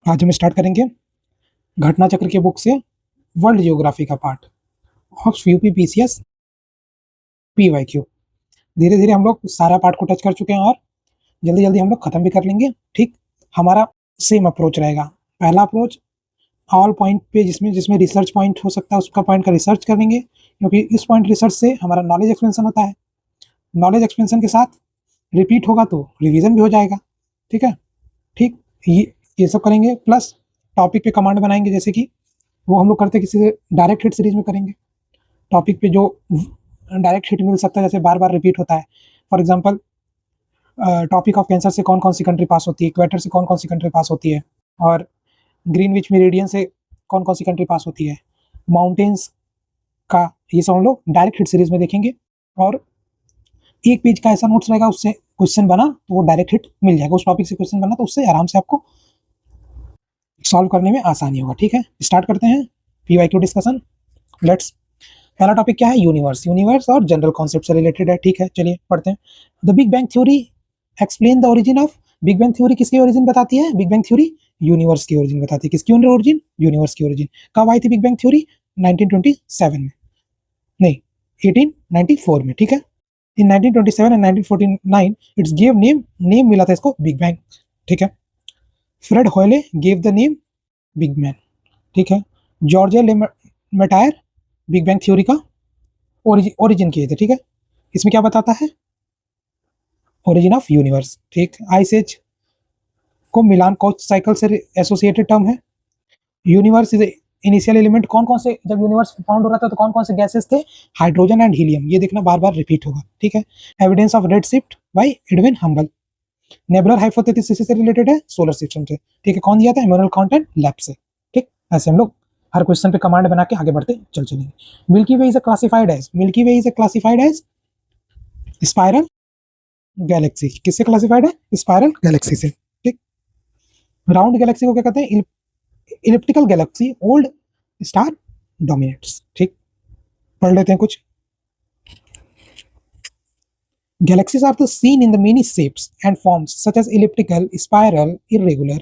आज हम स्टार्ट करेंगे घटना चक्र के बुक से वर्ल्ड जियोग्राफी का part of UP PCS PYQ. धीरे धीरे हम लोग सारा पार्ट को टच कर चुके हैं और जल्दी जल्दी हम लोग खत्म भी कर लेंगे। ठीक, हमारा सेम अप्रोच रहेगा। पहला अप्रोच ऑल पॉइंट पे जिसमें जिसमें रिसर्च पॉइंट हो सकता है उसका पॉइंट का रिसर्च करेंगे, क्योंकि इस पॉइंट रिसर्च से हमारा नॉलेज एक्सपेंशन होता है। नॉलेज एक्सपेंशन के साथ रिपीट होगा तो रिवीजन भी हो जाएगा। ठीक है, ठीक, ये सब करेंगे। प्लस टॉपिक पे कमांड बनाएंगे, जैसे कि वो हम लोग करते किसी से डायरेक्ट हिट सीरीज में करेंगे। टॉपिक पे जो डायरेक्ट हिट मिल सकता है, जैसे बार बार रिपीट होता है। For example topic of cancer से कौन कौन सी कंट्री पास होती है, इक्वेटर से कौन कौन सी कंट्री पास होती है, और ग्रीनविच मेरिडियन से कौन कौन सी कंट्री पास होती है, माउंटेन्स का, ये सब हम लोग डायरेक्ट हिट सीरीज में देखेंगे। और एक पेज का ऐसा नोट्स रहेगा, उससे क्वेश्चन बना तो वो डायरेक्ट हिट मिल जाएगा। उस टॉपिक से क्वेश्चन बना तो उससे आराम से आपको सॉल्व करने में आसानी होगा। ठीक है, स्टार्ट करते हैं पीवाईक्यू डिस्कशन। लेट्स, पहला टॉपिक क्या है? यूनिवर्स। यूनिवर्स और जनरल कॉन्सेप्ट से रिलेटेड है। ठीक है, चलिए पढ़ते हैं। The big bang theory explain the origin of. Big bang theory किसकी ओरिजिन बताती है? बिग बैंग थ्योरी यूनिवर्स की ओरिजिन बताती है। किसकी ओरिजिन? यूनिवर्स की ओरिजिन। कब आई थी बिग बैंग थ्योरी? 1927 में, नहीं 1894 में। ठीक है, in 1927 and 1949 it's give name मिला था इसको बिग बैंग। ठीक है, Fred Hoyle gave the name big bang. ठीक है, George Lemaitre big bang theory का ओरिजिन किए थे। ठीक है, इसमें क्या बताता है? Origin of universe. ठीक, आइस एज को मिलान कोच साइकिल से एसोसिएटेड टर्म है। Universe is initial element. कौन कौन से, जब यूनिवर्स फाउंड हो रहा था तो कौन कौन से गैसेस थे? Hydrogen and helium. ये देखना बार बार रिपीट होगा। ठीक है, evidence of red shift by Edwin humble. Nebular hypothesis से रिलेटेड है, सोलर सिस्टम से। ठीक है, कौन दिया था? इमैनुअल कांट एंड लैब से। ठीक, ऐसे हम लोग हर क्वेश्चन पे कमांड बना के आगे बढ़ते चलेंगे। Milky Way is classified as, Milky Way is classified as spiral galaxy. किससे क्लासिफाइड है? स्पाइरल गैलेक्सी से। ठीक, राउंड गैलेक्सी को क्या कहते हैं? Elliptical galaxy old star dominates. ठीक, पढ़ लेते हैं कुछ। Galaxies are seen in the many shapes and forms such as elliptical, spiral, irregular.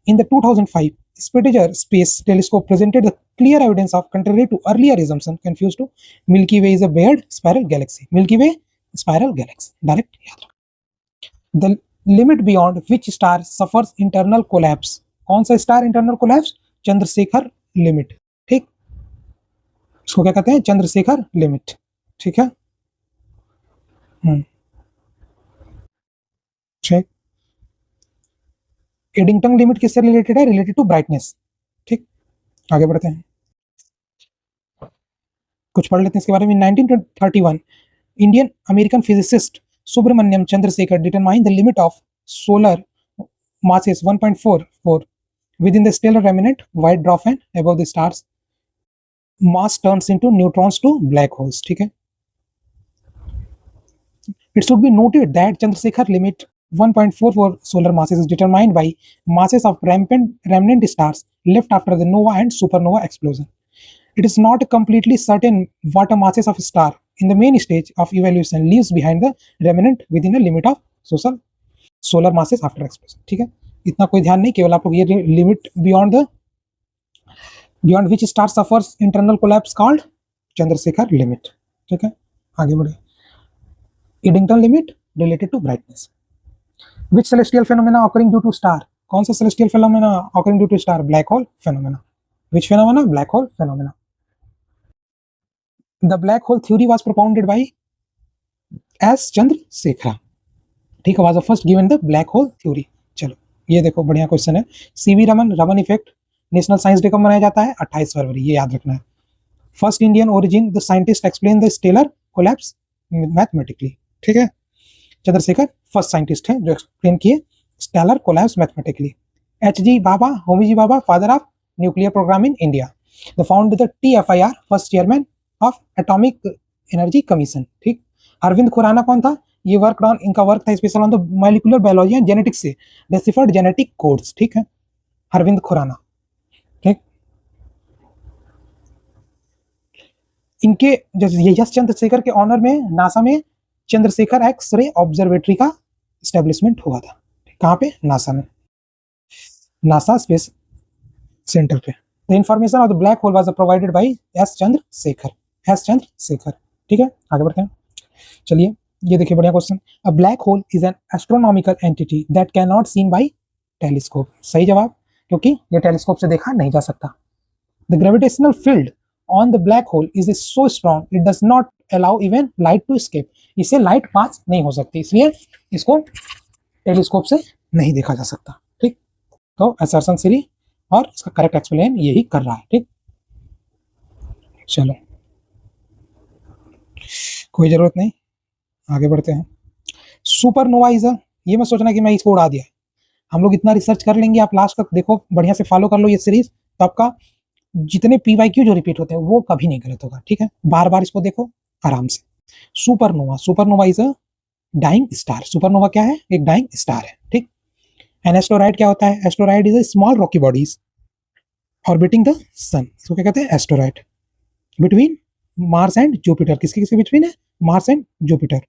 In the 2005 Spitzer Space Telescope presented the clear evidence of, contrary to earlier assumption, confused to Milky Way is a weird spiral galaxy. Milky Way spiral galaxy. Direct याद रखो। The limit beyond which star suffers internal collapse. कौन सा star internal collapse? Chandrasekhar limit. ठीक, इसको क्या कहते हैं? Chandrasekhar limit. ठीक है, ठीक। एडिंगटन लिमिट किससे रिलेटेड है? Related to brightness. ठीक, आगे बढ़ते हैं, कुछ पढ़ लेते हैं इसके बारे में। 1931 Indian American physicist Subrahmanyan Chandrasekhar determine the limit of solar masses 1.44 within the stellar remnant white dwarf and above the stars mass turns into neutrons to black holes. ठीक है, it should be noted that Chandrasekhar limit 1.44 solar masses is determined by masses of remnant stars left after the nova and supernova explosion. It is not completely certain what a masses of star in the main stage of evolution leaves behind the remnant within a limit of solar masses after explosion. ठीक है, इतना कोई ध्यान नहीं, केवल आप लोग ये limit beyond which star suffers internal collapse called Chandrasekhar limit. ठीक है, आगे बढ़े। Eddington limit related to brightness. Which celestial phenomena occurring due to star. कौन सा celestial phenomena occurring due to star? Black hole phenomena. Which phenomena? Black hole phenomena. The black hole theory was propounded by S Chandrasekhar. ठीक है, was the first given the black hole theory. चलो ये देखो, बढ़िया question है। CV Raman, Raman effect national science day कब मनाया जाता है? 28 फरवरी, ये याद रखना है। First Indian origin the scientist explain the stellar collapse mathematically. ठीक है, चंद्रशेखर फर्स्ट साइंटिस्ट हैं जो एक्सप्लेन किए stellar collapse mathematically. H J Bhabha, Homi J Bhabha, father of nuclear program in India. The found the TFIR, first chairman of atomic energy commission. ठीक, अरविंद खुराना कौन था? ये work on, इनका वर्क था special on the molecular biology and genetics से deciphered genetic codes. ठीक है, अरविंद खुराना। ठीक, इनके जैसे यश चंद्रशेखर के ऑनर में नासा में चंद्रशेखर एक्स रे ऑब्जर्वेटरी का स्टैब्लिशमेंट हुआ था। कहाँ पे? नासा में, नासा स्पेस सेंटर पे। The information of the black hole was provided by S Chandrasekhar. ठीक है, आगे बढ़ते हैं। चलिए ये देखिए बढ़िया question. A black hole is an astronomical entity that can not seen by telescope. सही जवाब, क्योंकि ये टेलीस्कोप से देखा नहीं जा सकता। The gravitational field on the black hole is so strong it does not allow even light to escape. इससे लाइट पास नहीं हो सकती, इसलिए इसको टेलीस्कोप से नहीं देखा जा सकता। ठीक, तो असर्शन सीरी और इसका करेक्ट एक्सप्लेन यही कर रहा है। ठीक, चलो कोई जरूरत नहीं, आगे बढ़ते हैं। सुपरनोवा इज अ, ये मत सोचना कि मैं इसको उड़ा दिया। हम लोग इतना रिसर्च कर लेंगे, आप लास्ट तक देखो, बढ़िया से फॉलो कर लो ये सीरीज, तो आपका जितने PYQ जो रिपीट होते हैं वो कभी नहीं गलत होगा। ठीक है, बार बार इसको देखो आराम से। Supernova is a dying star. Supernova क्या है? एक डाइंग स्टार है। ठीक, एन एस्टेरॉइड क्या होता है? Asteroid is a small rocky bodies orbiting the sun. इसको क्या कहते हैं? Asteroid. Between Mars and Jupiter, किसके किसके बिटवीन है? Mars and Jupiter,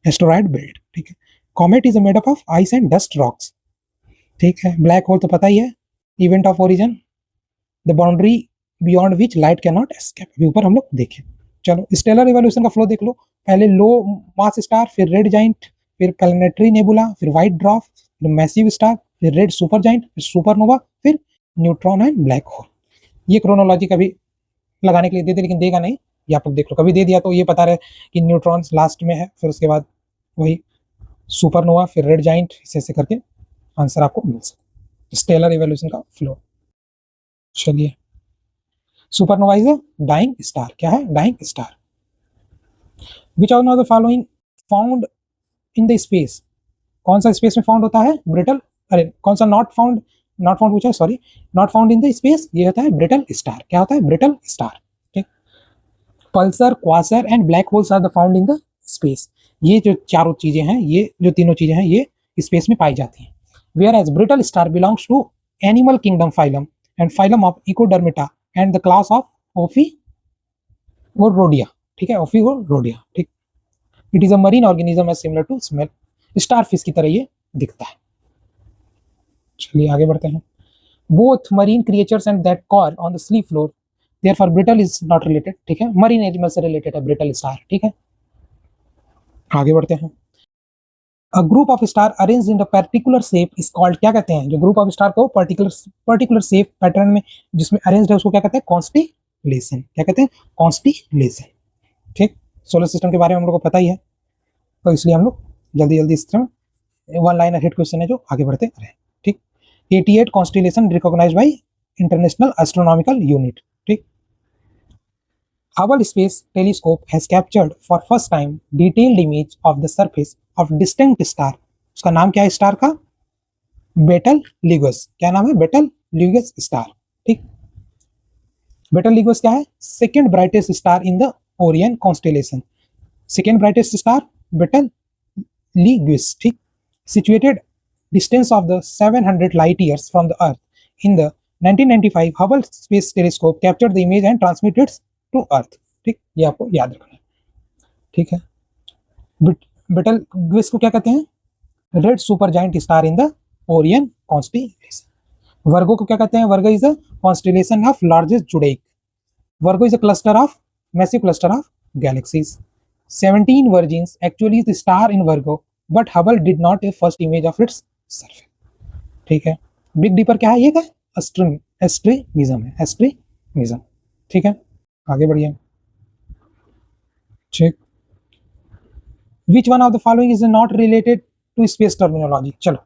asteroid belt. ठीक है, comet is made up of ice and dust rocks. ठीक है, ब्लैक होल तो पता ही है, event of origin, the boundary beyond which light can not escape. अभी ऊपर हम लोग देखें। चलो स्टेलर इवोल्यूशन का फ्लो देख लो। पहले लो मास स्टार, फिर रेड जाइंट, फिर प्लैनेटरी नेबुला, फिर व्हाइट ड्वार्फ, फिर मैसिव स्टार, फिर रेड सुपर जाइंट, फिर सुपरनोवा, फिर न्यूट्रॉन एंड ब्लैक होल। ये क्रोनोलॉजी कभी लगाने के लिए दे दे, लेकिन देगा नहीं, ये आप लोग देख लो। कभी दे दिया तो ये पता रहे कि न्यूट्रॉन लास्ट में है, फिर उसके बाद वही सुपरनोवा, फिर रेड जाइंट, ऐसे करके आंसर आपको मिल सकता। स्टेलर इवोल्यूशन का फ्लो। चलिए, supernova is a dying star. क्या है? Dying star. Which of the following found in the space. कौन सा स्पेस में फाउंड होता है? ब्रिटल, अरे कौन सा नॉट फाउंड पूछा है, sorry, not found in the space, ये होता है ब्रिटल स्टार। क्या होता है? Brittle star. ठीक, pulsar, quasar and black holes are the found in the space. ये जो चारों चीजें हैं, ये जो तीनों चीजें हैं, ये स्पेस में पाई जाती हैं। Whereas brittle star belongs to animal kingdom phylum and phylum of echinodermata and the class of ophiuroidea. ठीक है, ओफी और रोडिया। ठीक, it is a marine organism as similar to smell, starfish की तरह ये दिखता है। चलिए आगे बढ़ते हैं। Both marine creatures and that crawl on the sea floor, therefore brittle is not related. ठीक है, मरीन एनिमल से रिलेटेड है ब्रिटल स्टार। ठीक है, आगे बढ़ते हैं। A group of star arranged in a particular shape is called, क्या कहते हैं? जो ग्रुप ऑफ स्टार को पर्टिकुलर शेप पैटर्न में जिसमें अरेंज्ड है, उसको क्या कहते हैं? कॉन्स्टिलेशन। क्या कहते हैं? कॉन्स्टिलेशन। ठीक, सोलर सिस्टम के बारे में हम लोग को पता ही है, तो इसलिए हम लोग जल्दी जल्दी इस तरह वन लाइनर हिट क्वेश्चन है जो आगे बढ़ते रहे। ठीक, 88 constellation recognised by international astronomical unit. ठीक, Hubble Space Telescope has captured for first time detailed image of the surface of distinct star. उसका नाम क्या है स्टार का? बेटलजियस। क्या नाम है? Betelgeuse star. ठीक, बेटलजियस क्या है? Second brightest star in the Orion constellation. Second brightest star Betelgeuse. ठीक, situated distance of the 700 light years from the Earth. In the 1995 Hubble Space Telescope captured the image and transmitted it to Earth. ठीक, ये आपको याद रखना है। ठीक है, बेटलजियस को क्या कहते हैं? Red super giant star in the Orion constellation. Virgo को क्या कहते हैं? Virgo is a constellation of largest zodiac. Virgo is a cluster of massive cluster of galaxies. 17 virgins actually the star in Virgo, but Hubble did not a first image of its surface. ठीक है, big deeper क्या है? ये क्या? एस्ट्रीमिज्म है, एस्ट्रीमिज्म। ठीक है, आगे बढ़िए। ठीक, which one of the following is not related to space terminology. चलो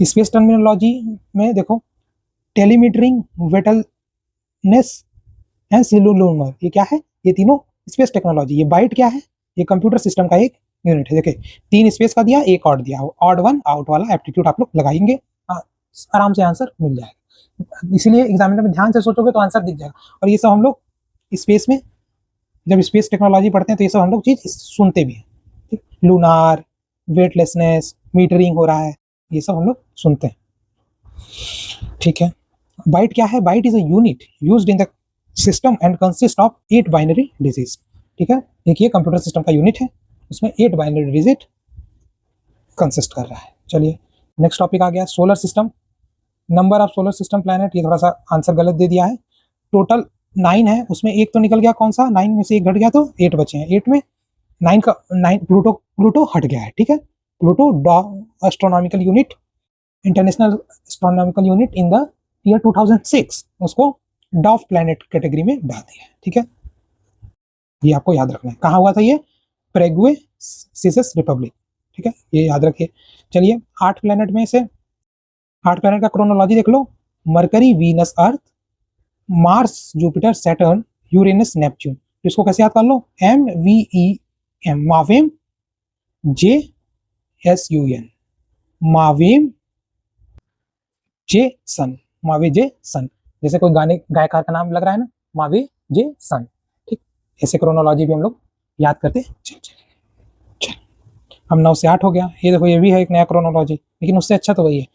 स्पेस टर्मिनोलॉजी में देखो, टेलीमीटरिंग, वेटलनेस एंड सेलुलर, ये क्या है? ये तीनों स्पेस टेक्नोलॉजी। ये बाइट क्या है? ये कंप्यूटर सिस्टम का एक यूनिट है। देखिए 3 स्पेस का दिया, 1 ऑड दिया, ऑड वन आउट वाला एप्टीट्यूड आप लोग लगाएंगे, आराम से आंसर मिल जाएगा। इसीलिए एग्जामिनर में ध्यान से सोचोगे तो आंसर दिख जाएगा। और ये सब हम लोग स्पेस में जब स्पेस टेक्नोलॉजी पढ़ते हैं तो ये सब हम लोग चीज सुनते भी हैं। ठीक, लूनार, वेटलेसनेस, मीटरिंग हो रहा है, ये सब हम लोग सुनते हैं। ठीक है, बाइट क्या है? Byte is a unit used in the system and consist of 8 binary digits. ठीक है, एक ये कंप्यूटर सिस्टम का यूनिट है, उसमें 8 बाइनरी डिजिट कंसिस्ट कर रहा है। चलिए नेक्स्ट टॉपिक आ गया solar system. Number of solar system planet, ये थोड़ा सा आंसर गलत दे दिया है। टोटल 9 है, उसमें एक तो निकल गया, कौन सा, 9 में से एक घट गया तो 8 बचे हैं। 8 में 9 का 9 प्लूटो हट गया है, ठीक है। Pluto astronomical unit, international astronomical unit in the year 2006 उसको डॉफ प्लैनेट कैटेगरी में डाल दिया है, ठीक है। ये आपको याद रखना है। कहाँ हुआ था ये? पैराग्वे सीसेस रिपब्लिक, ठीक है, ये याद रखिए। चलिए 8 प्लैनेट में से 8 प्लैनेट का क्रोनोलॉजी देख लो। Mercury, Venus, Earth, Mars, Jupiter, Saturn, Uranus, Neptune. तो इसको कैसे याद कर लो? MVEM, मावेम, JSUN, मावेम जे सन, मावे जे सन। जैसे कोई गायकार का नाम लग रहा है ना, मावे जे सन, ठीक। ऐसे क्रोनोलॉजी भी हम लोग याद करते चल। हम 9 से 8 हो गया। ये देखो, ये भी है एक नया क्रोनोलॉजी, लेकिन उससे अच्छा तो वही है।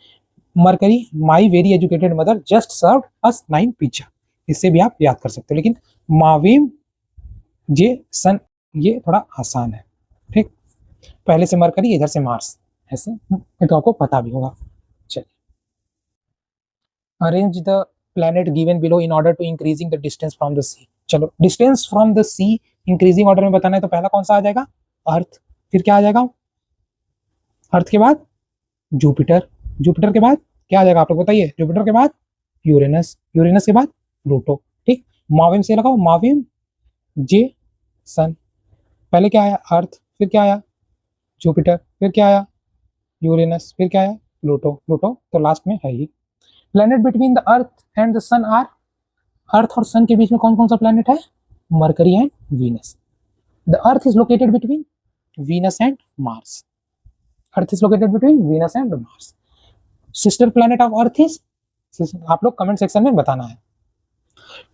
Mercury, my very educated mother just serve us 9 pizza, इससे भी आप याद कर सकते हो। लेकिन मावेम जे सन ये थोड़ा आसान है, ठीक। पहले से मरकरी, इधर से मार्स, ऐसे तो आपको पता भी होगा। चलिए, arrange the planet given below in order to increasing the distance from the sea. चलो, distance from the sea increasing order में बताना है, तो पहला कौन सा आ जाएगा? अर्थ। फिर क्या आ जाएगा? अर्थ के बाद जुपिटर, जुपिटर के बाद क्या आ जाएगा आप लोग बताइए? जुपिटर के बाद यूरेनस, यूरेनस के बाद प्लूटो, ठीक। माविम से लगाओ, माविम जे सन। पहले क्या आया? अर्थ, फिर क्या आया? जुपिटर, फिर क्या आया? यूरेनस, फिर क्या आया? प्लूटो, प्लूटो तो लास्ट में है ही। Planet between the earth and the sun are, earth और सन के बीच में कौन कौन सा प्लैनेट है? Mercury and Venus. The earth is located between Venus and Mars, Earth is located between Venus and Mars. Sister planet of Earth is, आप लोग कमेंट सेक्शन में बताना है।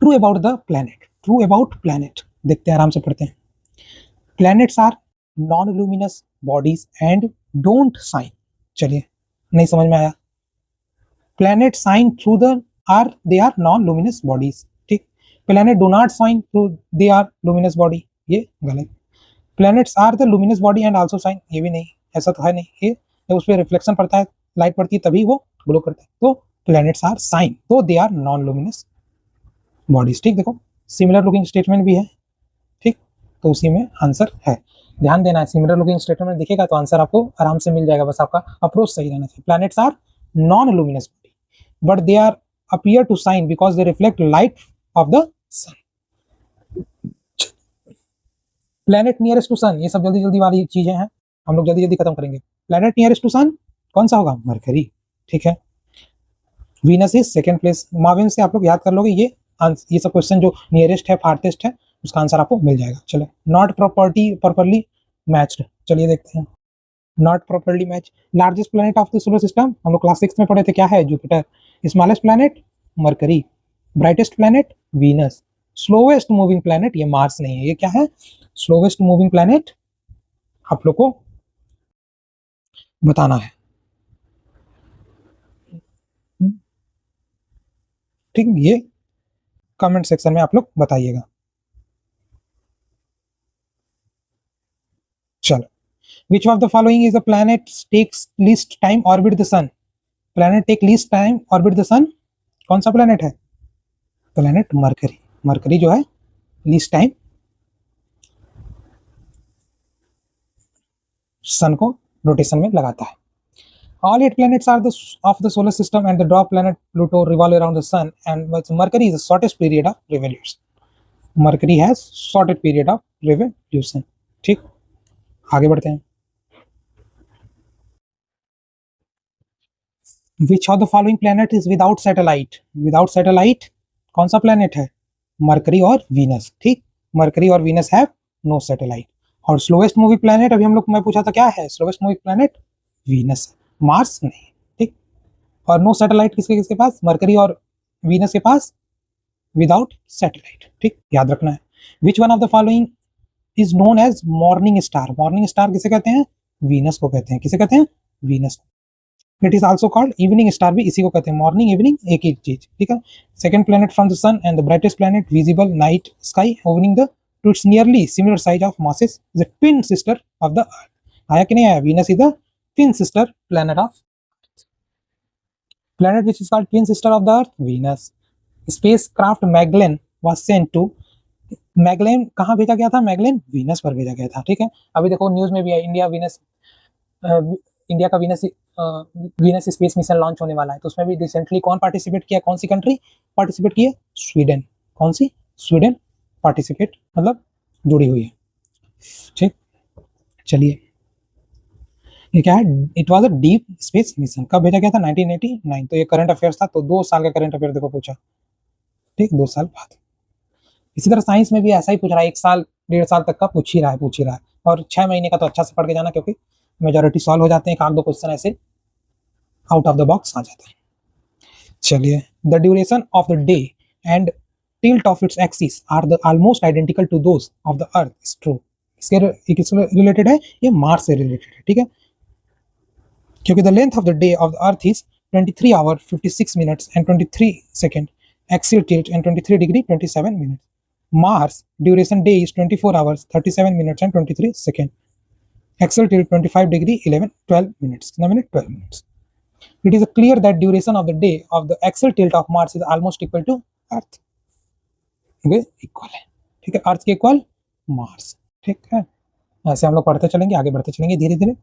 True about the planet, true about planet, देखते हैं, आराम से पढ़ते हैं। Planets are non luminous bodies and don't shine. चलिए, नहीं समझ में आया? Planet shine through the are, they are non luminous bodies, ठीक। Planet do not shine through they are luminous body, ये गलत। Planets are the luminous body and also shine, ये भी नहीं, ऐसा तो है नहीं। ये जब उस पर रिफ्लेक्शन पड़ता है, लाइट पड़ती है, तभी वो ग्लो करता है। तो प्लैनेट्स आर साइन, तो they are non luminous bodies, ठीक। देखो, सिमिलर लुकिंग स्टेटमेंट भी है, ठीक, तो उसी में आंसर है। ध्यान देना है, सिमिलर लुकिंग स्टेटमेंट दिखेगा तो आंसर आपको आराम से मिल जाएगा, बस आपका अप्रोच सही रहना चाहिए। Planets are non luminous body but they are appear to shine because they reflect light of the sun. Planet nearest to sun, ये सब जल्दी जल्दी वाली चीजें हैं, हम लोग जल्दी जल्दी खत्म करेंगे। प्लैनेट नियरेस्ट टू सन कौन सा होगा? मरकरी, ठीक है। Venus is second place. Marvin से आप लोग याद कर लोगे, ये सब क्वेश्चन जो नियरेस्ट है, फार्थेस्ट है, उसका आंसर आपको मिल जाएगा। चलो, नॉट प्रॉपर्ली मैच्ड, चलिए देखते हैं। Not properly match. Largest planet of the solar system, हम लोग क्लास 6 में पढ़े थे, क्या है? Jupiter. Smallest planet mercury. Brightest planet Venus. Slowest moving planet, ये मार्स नहीं है, ये क्या है? स्लोवेस्ट मूविंग प्लैनेट आप लोग को बताना है, ठीक। ये कमेंट सेक्शन में आप लोग बताइएगा। चलो, which of the following is the planet takes least time orbit the sun? planet take least time orbit the sun, कौन सा प्लैनेट है? Planet mercury. मरकरी जो है लीस्ट टाइम सन को रोटेशन में लगाता है। All 8 planets are of the solar system and the dwarf planet Pluto revolve around the sun, and Mercury is the shortest period of revolution. Mercury has shortest period of revolution, ठीक। आगे बढ़ते हैं। Which of the following planet is without satellite? Without satellite कौन सा planet है? Mercury और Venus, ठीक। Mercury और वीनस हैव नो सैटेलाइट। और स्लोवेस्ट मूविंग प्लैनेट, अभी हम लोग, मैं पूछा था क्या है slowest moving planet? Venus, Mars नहीं, ठीक। और नो सैटेलाइट किसके किसके पास? मरकरी और वीनस के पास विदाउट सैटेलाइट, ठीक, याद रखना है। Which one of the following is known as morning star? Morning star किसे कहते हैं? वीनस को कहते हैं। किसे कहते हैं? वीनस को। It is also called evening star, भी इसी को कहते हैं। मॉर्निंग इवनिंग एक ही चीज, ठीक है। Second planet from the sun and the brightest planet visible night sky owing the to its nearly similar size of masses is the twin sister of the earth. आया कि नहीं आया? Venus is the twin sister planet of planet which is called twin sister of the earth, Venus. Spacecraft Magellan was sent to, Magellan कहाँ भेजा गया था? Magellan Venus पर भेजा गया था, ठीक है। अभी देखो न्यूज में भी है, इंडिया का वीनस स्पेस मिशन लॉन्च होने वाला है, तो उसमें भी रिसेंटली कौन पार्टिसिपेट किया, कौन सी कंट्री पार्टिसिपेट की है? स्वीडन। कौन सी? स्वीडन पार्टिसिपेट मतलब जुड़ी हुई है, ठीक। चलिए, ये क्या है? It was a deep space mission. कब भेजा गया था? 1989। तो ये करंट अफेयर्स था, तो 2 साल का करंट अफेयर देखो पूछा, ठीक, 2 साल बाद। इसी तरह साइंस में भी ऐसा ही पूछ रहा है, 1 साल 1.5 साल तक का पूछ ही रहा है, और 6 महीने का तो अच्छा से पढ़ के जाना, क्योंकि मेजॉरिटी सॉल्व हो जाते हैं, 1-2 क्वेश्चन ऐसे आउट ऑफ द बॉक्स आ जाते हैं। चलिए, the duration of the day and tilt of its axis are the almost identical to those of the earth is true। इसके रिलेटेड है, ये मार्स से रिलेटेड है, ठीक है, क्योंकि the length of the day of the earth is 23 hour 56 minutes and 23 second, axial tilt and 23 degree 27 minutes. Mars duration day is 24 hours 37 minutes and 23 second, axial tilt 25 degree 12 minutes. कितना minute? 12 minutes. It is clear that duration of the day of the axial tilt of Mars is almost equal to earth. Equal है, ठीक है, अर्थ के equal Mars, ठीक है। ऐसे हम लोग पढ़ते चलेंगे, आगे बढ़ते चलेंगे धीरे धीरे।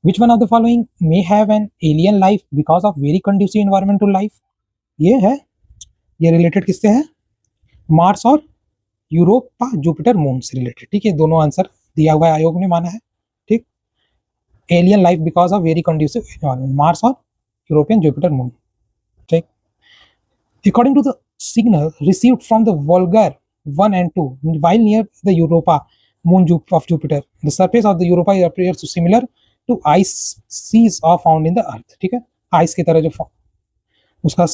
Which one of the following may have an alien life because of very conducive environment to life? ये है, ये रिलेटेड किससे है? मार्स और यूरोपा जुपिटर मून से रिलेटेड, ठीक है। दोनों आंसर दिया हुआ है, आयोग ने माना है, ठीक। Alien life because of very conducive environment, Mars और यूरोपियन जुपिटर मून, ठीक। According to the signal received from the Voyager 1 and 2 while near the Europa moon of Jupiter, the surface of the Europa appears similar to ice seas are found in the earth, ठीक है। Ice की तरह जो उसका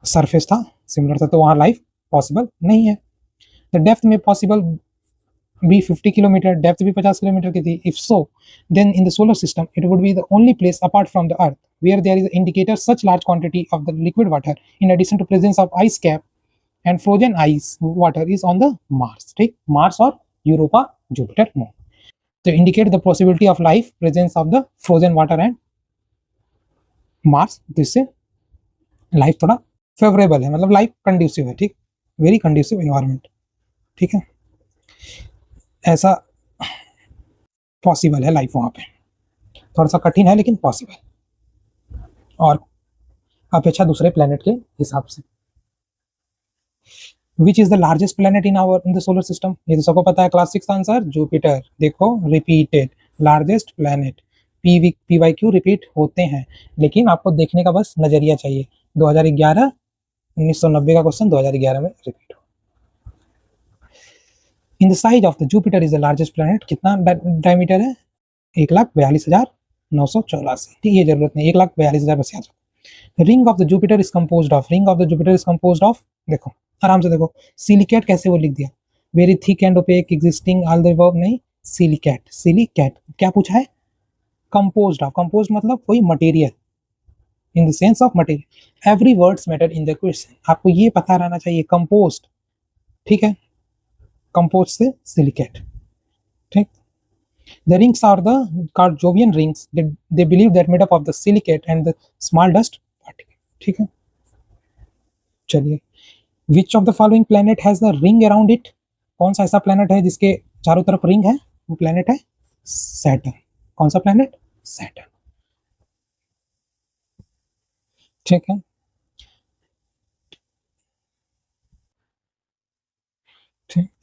surface था, similar था, तो वहाँ लाइफ पॉसिबल नहीं है। द डेप्थ में पॉसिबल भी 50 किलोमीटर, डेप्थ भी 50 किलोमीटर की थी। If so then in the solar system it would be the only place apart from the earth where there is indicator such large quantity of the liquid water in addition to presence of ice cap and frozen ice water is on the Mars, ठीक। Mars और Europa Jupiter moon, तो indicate the possibility of life presence of the frozen water and Mars, तो इससे life थोड़ा favourable है, मतलब life conducive है, ठीक, वेरी कंड्यूसिव एनवायरनमेंट, ठीक है। ऐसा पॉसिबल है लाइफ वहाँ पे, थोड़ा सा कठिन है लेकिन पॉसिबल, और अपेक्षा दूसरे प्लेनेट के हिसाब से। Which is the largest planet in the solar system? ये तो सबको पता है, क्लास 6 आंसर जुपिटर। देखो repeated largest planet, PYQ repeat होते हैं, लेकिन आपको देखने का बस नजरिया चाहिए। 2011 1990 का क्वेश्चन 2011 में रिपीट हो। In the size of the Jupiter is the largest planet, कितना डायमीटर है? 1,42,984, ठीक, ये जरूरत नहीं, 1,42,000 बस याद रखो। Ring of the Jupiter is composed of, ring of the Jupiter is composed of, देखो आराम से देखो, सिलिकेट कैसे वो लिख दिया, very thick and opaque existing all the above, नहीं, सिलिकेट, सिलिकेट क्या पूछा है? कंपोज्ड ऑफ, कंपोज्ड मतलब कोई material, in the sense of material, every words matter in the question, आपको ये पता रहना चाहिए, कंपोज्ड, ठीक है, कंपोज्ड से सिलिकेट, ठीक। The rings are the Jovian rings. They believe that made up of the silicate and the small dust particle. ठीक है, चलिए, which of the following planet has the ring around it? कौन सा ऐसा planet है जिसके चारों तरफ रिंग है? वो प्लेनेट है सैटर्न। कौन सा प्लेनेट? सैटर्न, ठीक है।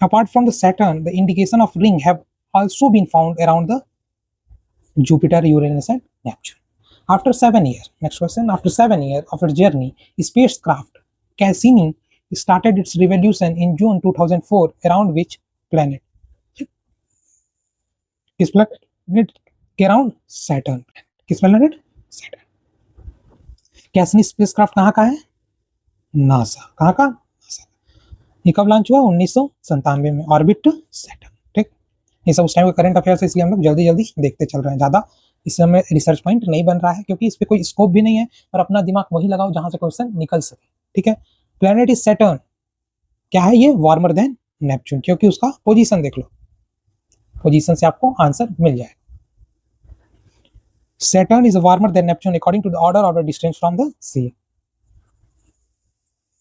Apart from the Saturn, the indication of ring have also been found around the Jupiter, Uranus and Neptune. After 7 years, next question, after 7 years of its journey, spacecraft Cassini started its revolution in June 2004 around which planet? किस planet के around? Saturn. किस planet? Saturn. Cassini spacecraft कहाँ का है? NASA. कहाँ का? NASA. ये कब लॉन्च हुआ? 1997 में, ऑर्बिट सैटर्न, ठीक। ये सब उस टाइम का करंट अफेयर्स है, इसलिए हम लोग जल्दी जल्दी देखते चल रहे हैं, ज़्यादा इस समय रिसर्च पॉइंट नहीं बन रहा है, क्योंकि इस पर कोई स्कोप भी नहीं है, और अपना दिमाग वही लगाओ जहां से क्वेश्चन निकल सके, ठीक है। प्लेनेट इज सैटर्न, क्या है ये? वार्मर देन नेपच्यून, क्योंकि उसका पोजीशन देख लो, पोजीशन से आपको आंसर मिल जाए। Saturn is warmer than Neptune according to the order of the distance from the sea.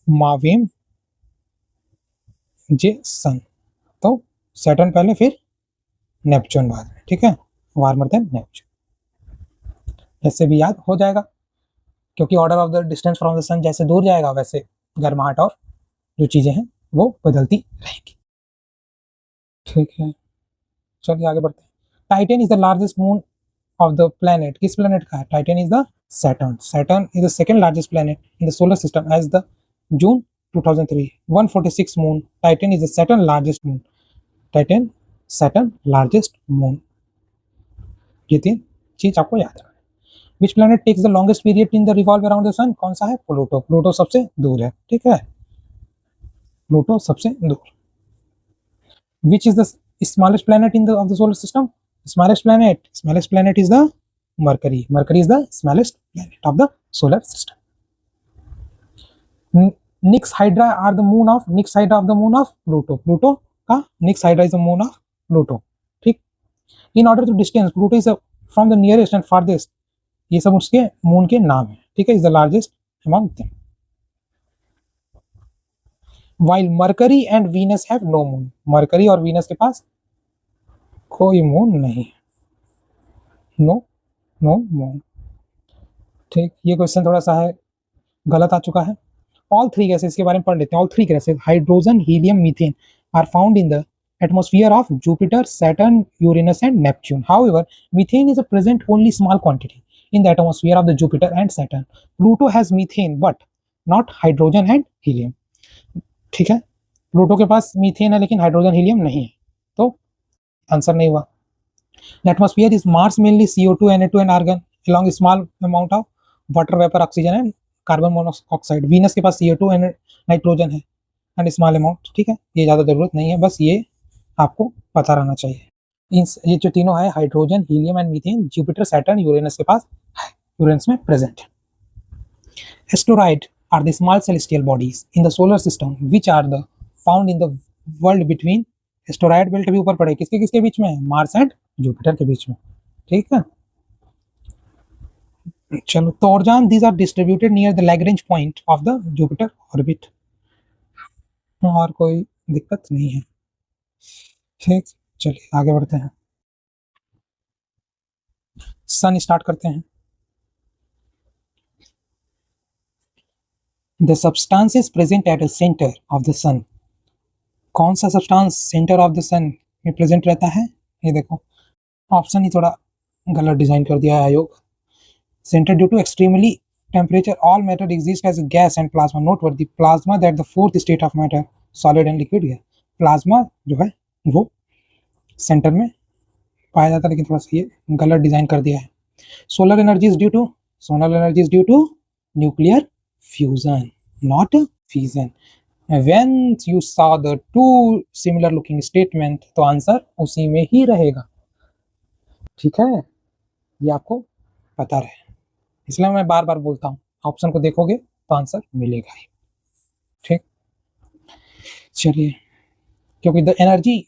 माविम जे सन, तो सैटर्न पहले फिर नेपच्यून बाद में, ठीक है, वार्मर देन नेपच्यून, ऐसे भी याद हो जाएगा क्योंकि order of the distance from the sun जैसे दूर जाएगा वैसे गर्माहट और जो चीजें हैं वो बदलती रहेंगी, ठीक है। चलिए आगे बढ़ते हैं। Titan is the largest moon of the planet, किस प्लेनेट का है? Titan is the Saturn, Saturn is the second largest planet in the solar system as the June 2003, 146 moon, Titan is the second largest moon, Titan Saturn largest moon, ये तीन चीज आपको याद रखना है। Which planet takes the longest period in the revolve around the sun, कौन सा है? प्लूटो, प्लूटो सबसे दूर है, ठीक है, प्लूटो सबसे दूर। Which is the smallest planet in the of the solar system, smallest planet is the Mercury, Mercury is the smallest planet of the solar system. Nix Hydra are the moon of Pluto, Pluto का Nix Hydra is the moon of Pluto, ठीक। in order to distance Pluto is from the nearest and farthest, ये सब उसके moon के नाम है, ठीक है, is the largest among them, while Mercury and Venus have no moon, Mercury और Venus के पास कोई मून नहीं, नो मून, ठीक। ये क्वेश्चन थोड़ा सा है गलत आ चुका है। ऑल थ्री गैसेस के बारे में पढ़ लेते हैं। All three gases hydrogen, helium, methane are found in the atmosphere of Jupiter, Saturn, Uranus and Neptune. However, methane is a present only small quantity in the atmosphere of the Jupiter and Saturn. Pluto has methane but not hydrogen and helium, ठीक है, Pluto के पास methane है लेकिन hydrogen helium नहीं है, तो answer नहीं हुआ। The atmosphere is Mars mainly CO2, Na2 and argon along a small amount of water vapor, oxygen and carbon monoxide. Venus के पास CO2 and नाइट्रोजन है and small amount, ठीक है, ये ज़्यादा ज़रूरत नहीं है, बस ये आपको पता रहना चाहिए। ये जो तीनों है hydrogen, helium and methane Jupiter, Saturn, Uranus के पास है, यूरेनस में प्रेजेंट है। Asteroid are the small celestial bodies in the solar system which are the found in the world between, asteroid belt भी ऊपर पड़े किसके किसके बीच में है? मार्स एंड जुपिटर के बीच में, ठीक है। चलो Trojan, these are distributed near the Lagrange point of the Jupiter orbit, और कोई दिक्कत नहीं है, ठीक। चलिए आगे बढ़ते हैं, सन स्टार्ट करते हैं। The substances present at the centre of the sun, कौन सा substance centre of the sun में प्रेजेंट रहता है? ये देखो ऑप्शन ही थोड़ा गलत डिजाइन कर दिया है आयोग। Centre due to extremely temperature all matter exist as gas and plasma, noteworthy plasma that the fourth state of matter, solid and liquid gas, plasma जो है वो सेंटर में पाया जाता है, लेकिन थोड़ा सा ये गलत डिजाइन कर दिया है। Solar energy is due to nuclear fusion not fusion. When you saw the two similar looking statement, तो आंसर उसी में ही रहेगा, ठीक है, ये आपको पता रहे, इसलिए मैं बार बार बोलता हूँ ऑप्शन को देखोगे तो आंसर मिलेगा ही, ठीक। चलिए, क्योंकि the energy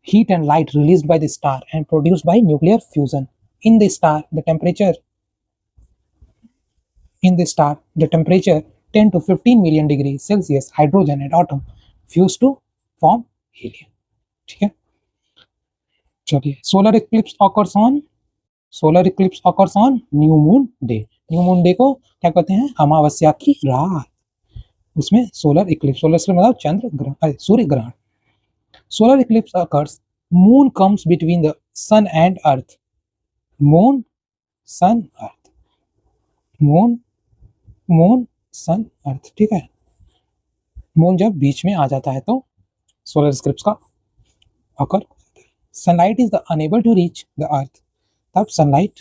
heat and light released by the star and produced by nuclear fusion in the star, the temperature 10 to 15 million degrees Celsius, hydrogen and atom fuse to form helium, ठीक है। चलिए, solar eclipse occurs on new moon day, new moon day को क्या कहते हैं? अमावस्या की रात, उसमें सोलर इक्लिप्स, सोलर से मतलब चंद्र ग्रहण, सूर्य ग्रहण। Solar eclipse occurs, moon comes between the sun and earth, moon sun earth, moon sun earth, ठीक है। मून जब बीच में आ जाता है तो सोलर इक्लिप्स का occur. Sunlight is the unable to reach the earth, तब सनलाइट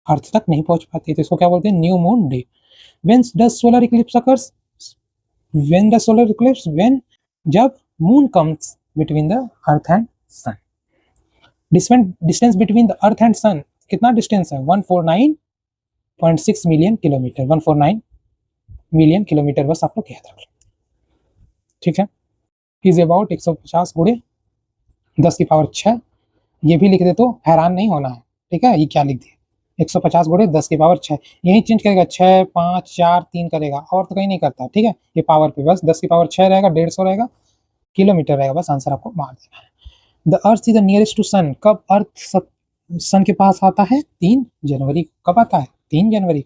अर्थ तक नहीं पहुंच पाती, तो इसको क्या बोलते हैं? New moon day. When does solar eclipse occurs? When जब moon comes between the earth and sun. Distance between the earth and sun कितना डिस्टेंस है? 149.6 मिलियन किलोमीटर, 149 मिलियन किलोमीटर, बस आप लोग याद रख लो, ठीक है। इज अबाउट 150 गुणे 10 की पावर 6, ये भी लिख दे तो हैरान नहीं होना है, ठीक है, ये क्या लिख दिया, 150 गुणे 10 की पावर 6, यही चेंज करेगा 6 5 4 3 करेगा और तो कहीं नहीं करता, ठीक है। ये पावर पे बस 10 की पावर 6 रहेगा, 150 रहेगा, किलोमीटर रहेगा, बस आंसर आपको मार देना है। The earth is the nearest to sun, कब अर्थ सन के पास आता है? 3 जनवरी। कब आता है? 3 जनवरी।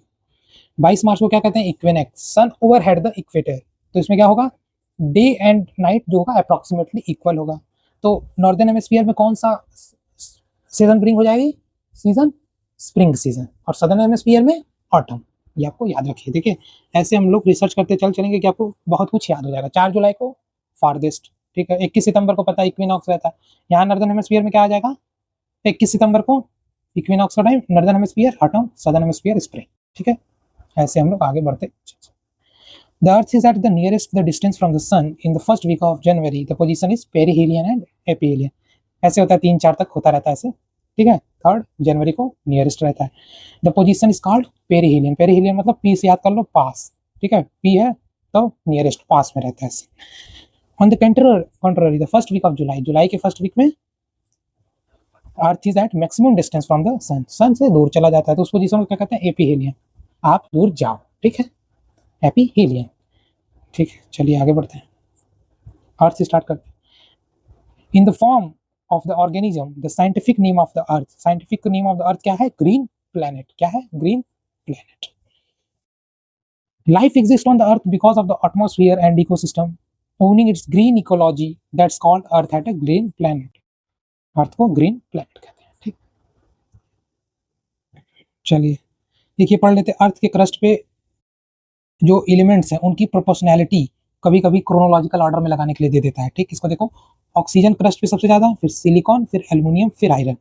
22 मार्च को क्या कहते हैं? इक्विनेक्स। सन ओवर हेड द इक्वेटर, तो इसमें क्या होगा? डे एंड नाइट जो होगा अप्रोक्सीमेटली इक्वल होगा। तो नॉर्दर्न हेमिस्फीयर में कौन सा सीजन ब्रिंग हो जाएगी? सीजन स्प्रिंग सीजन, और सदर्न हेमिस्फीयर में ऑटम। ये आपको याद रखिए। देखिए ऐसे हम लोग रिसर्च करते चलेंगे कि आपको बहुत कुछ याद हो जाएगा। 4 जुलाई को फारदेस्ट, ठीक है। 21 सितंबर को पता है इक्विनॉक्स रहता है। यहाँ नॉर्दर्न हेमिस्फीयर में क्या आ जाएगा? 21 सितंबर को इक्विनॉक्स का time, northern hemisphere autumn, southern hemisphere spring, ठीक है। ऐसे हम लोग आगे बढ़ते। The Earth is at the nearest the distance from the Sun in the first week of January. The position is perihelion and aphelion. ऐसे होता है, 3-4 तक होता रहता है ऐसे, ठीक है। 3 जनवरी को नियरेस्ट रहता है। The position is called perihelion. Perihelion मतलब पी से याद कर लो, पास, ठीक है। पी है तो नियरेस्ट पास में रहता है ऐसे। On the contrary the first week of July, जुलाई के फर्स्ट वीक में earth is at maximum distance from the sun, sun से दूर चला जाता है, तो उस पोजीशन को क्या कहते हैं? एपीहिलियन। आप दूर जाओ, ठीक है, एपीहिलियन, ठीक है। चलिए आगे बढ़ते हैं, अर्थ से स्टार्ट करते हैं। In the form of the organism, the scientific name of the earth, scientific name of the अर्थ क्या है? Green planet. क्या है? Green planet. Life exist on the earth because of the atmosphere and ecosystem owning its green ecology, that's called earth at a green planet। अर्थ को green planet कहते हैं, ठीक। चलिए एक ये पढ़ लेते हैं। अर्थ के क्रस्ट पे जो एलिमेंट्स हैं उनकी प्रोपोर्शनैलिटी कभी कभी क्रोनोलॉजिकल ऑर्डर में लगाने के लिए दे देता है, ठीक। इसको देखो, ऑक्सीजन क्रस्ट पे सबसे ज्यादा, फिर सिलिकॉन, फिर एल्युमिनियम, फिर आयरन,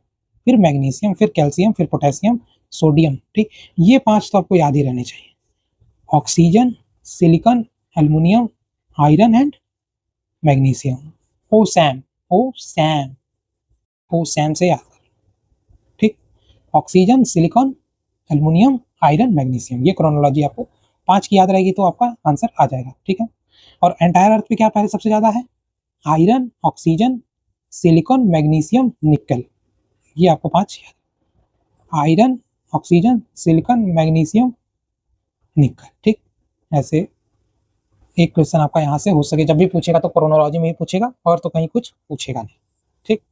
फिर मैग्नीशियम, फिर कैल्शियम, फिर पोटेशियम, सोडियम, ठीक। ये 5 तो आपको याद ही रहने चाहिए, oxygen, silicon, aluminium, iron and magnesium. O Sam, O Sam, O Sam से याद कर, ठीक। Oxygen, silicon, aluminium, iron, magnesium, ये क्रोनोलॉजी आपको 5 की याद रहेगी तो आपका आंसर आ जाएगा, ठीक है। और एंटायर अर्थ पे क्या पहले सबसे ज्यादा है? आयरन, ऑक्सीजन, सिलिकॉन, मैग्नीशियम, निकल, ये आपको 5 याद। आयरन, ऑक्सीजन, सिलिकॉन, मैग्नीशियम, निकल, ठीक। ऐसे एक क्वेश्चन आपका यहाँ से हो सके, जब भी पूछेगा तो क्रोनोलॉजी में ही पूछेगा और तो कहीं कुछ पूछेगा नहीं, ठीक।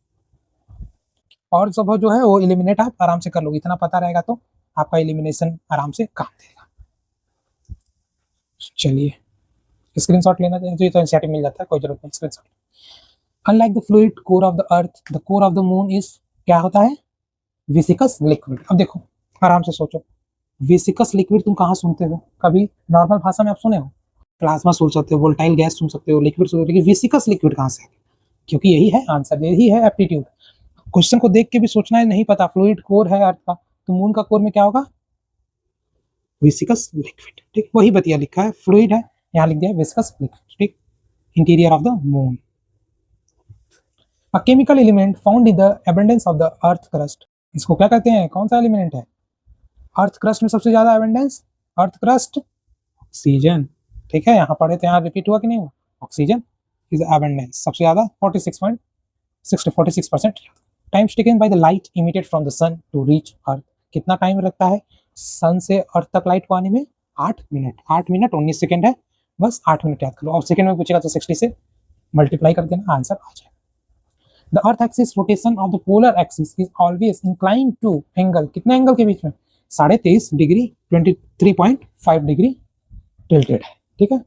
और सब जो है वो एलिमिनेट आप आराम से कर लोगे, इतना पता रहेगा तो आपका एलिमिनेशन आराम से काम देगा। चलिए स्क्रीनशॉट लेना चाहिए तो एनसीईआरटी मिल जाता है, कोई जरूरत नहीं screenshot. Unlike the fluid core of the earth, the core of the moon is, क्या होता है? विसिकस लिक्विड। अब देखो आराम से सोचो, विसिकस लिक्विड तुम कहाँ सुनते हो? कभी नॉर्मल भाषा में आप सुने हो? प्लाज्मा सुन सकते हो, वोल्टाइल गैस सुन सकते हो, लिक्विड सुन सकते हो, लेकिन विसिकस लिक्विड कहाँ से? क्योंकि यही है आंसर, यही है एप्टीट्यूड। क्वेश्चन को देख के भी सोचना है, नहीं पता फ्लूइड कोर है अर्थ का, तो मून का कोर में क्या होगा? विसिकस लिक्विड, ठीक। वही बतिया लिखा है, फ्लूइड है, यहाँ लिख दिया विस्कस लिक्विड, ठीक। Interior of the moon. A chemical element found in the abundance of the earth crust, इसको क्या कहते हैं? कौन सा एलिमेंट है अर्थ क्रस्ट में सबसे ज्यादा एबंडेंस? अर्थ क्रस्ट, ऑक्सीजन, ठीक है। यहाँ पढ़े थे, यहाँ रिपीट हुआ कि नहीं हुआ? ऑक्सीजन इज एबंडेंस सबसे ज्यादा, 46% times taken by the light emitted from the sun to reach earth, कितना टाइम लगता है सन से अर्थ तक लाइट को आने में? 8 मिनट। 8 मिनट 19 सेकेंड है, बस 8 मिनट याद करो। और सेकेंड में पूछेगा तो 60 से मल्टीप्लाई कर देना, आंसर आ जाएगा। The earth axis rotation of the polar axis is always inclined to angle, कितने एंगल के बीच में? 23.5 डिग्री, 23.5 डिग्री टिल्टेड है, ठीक है।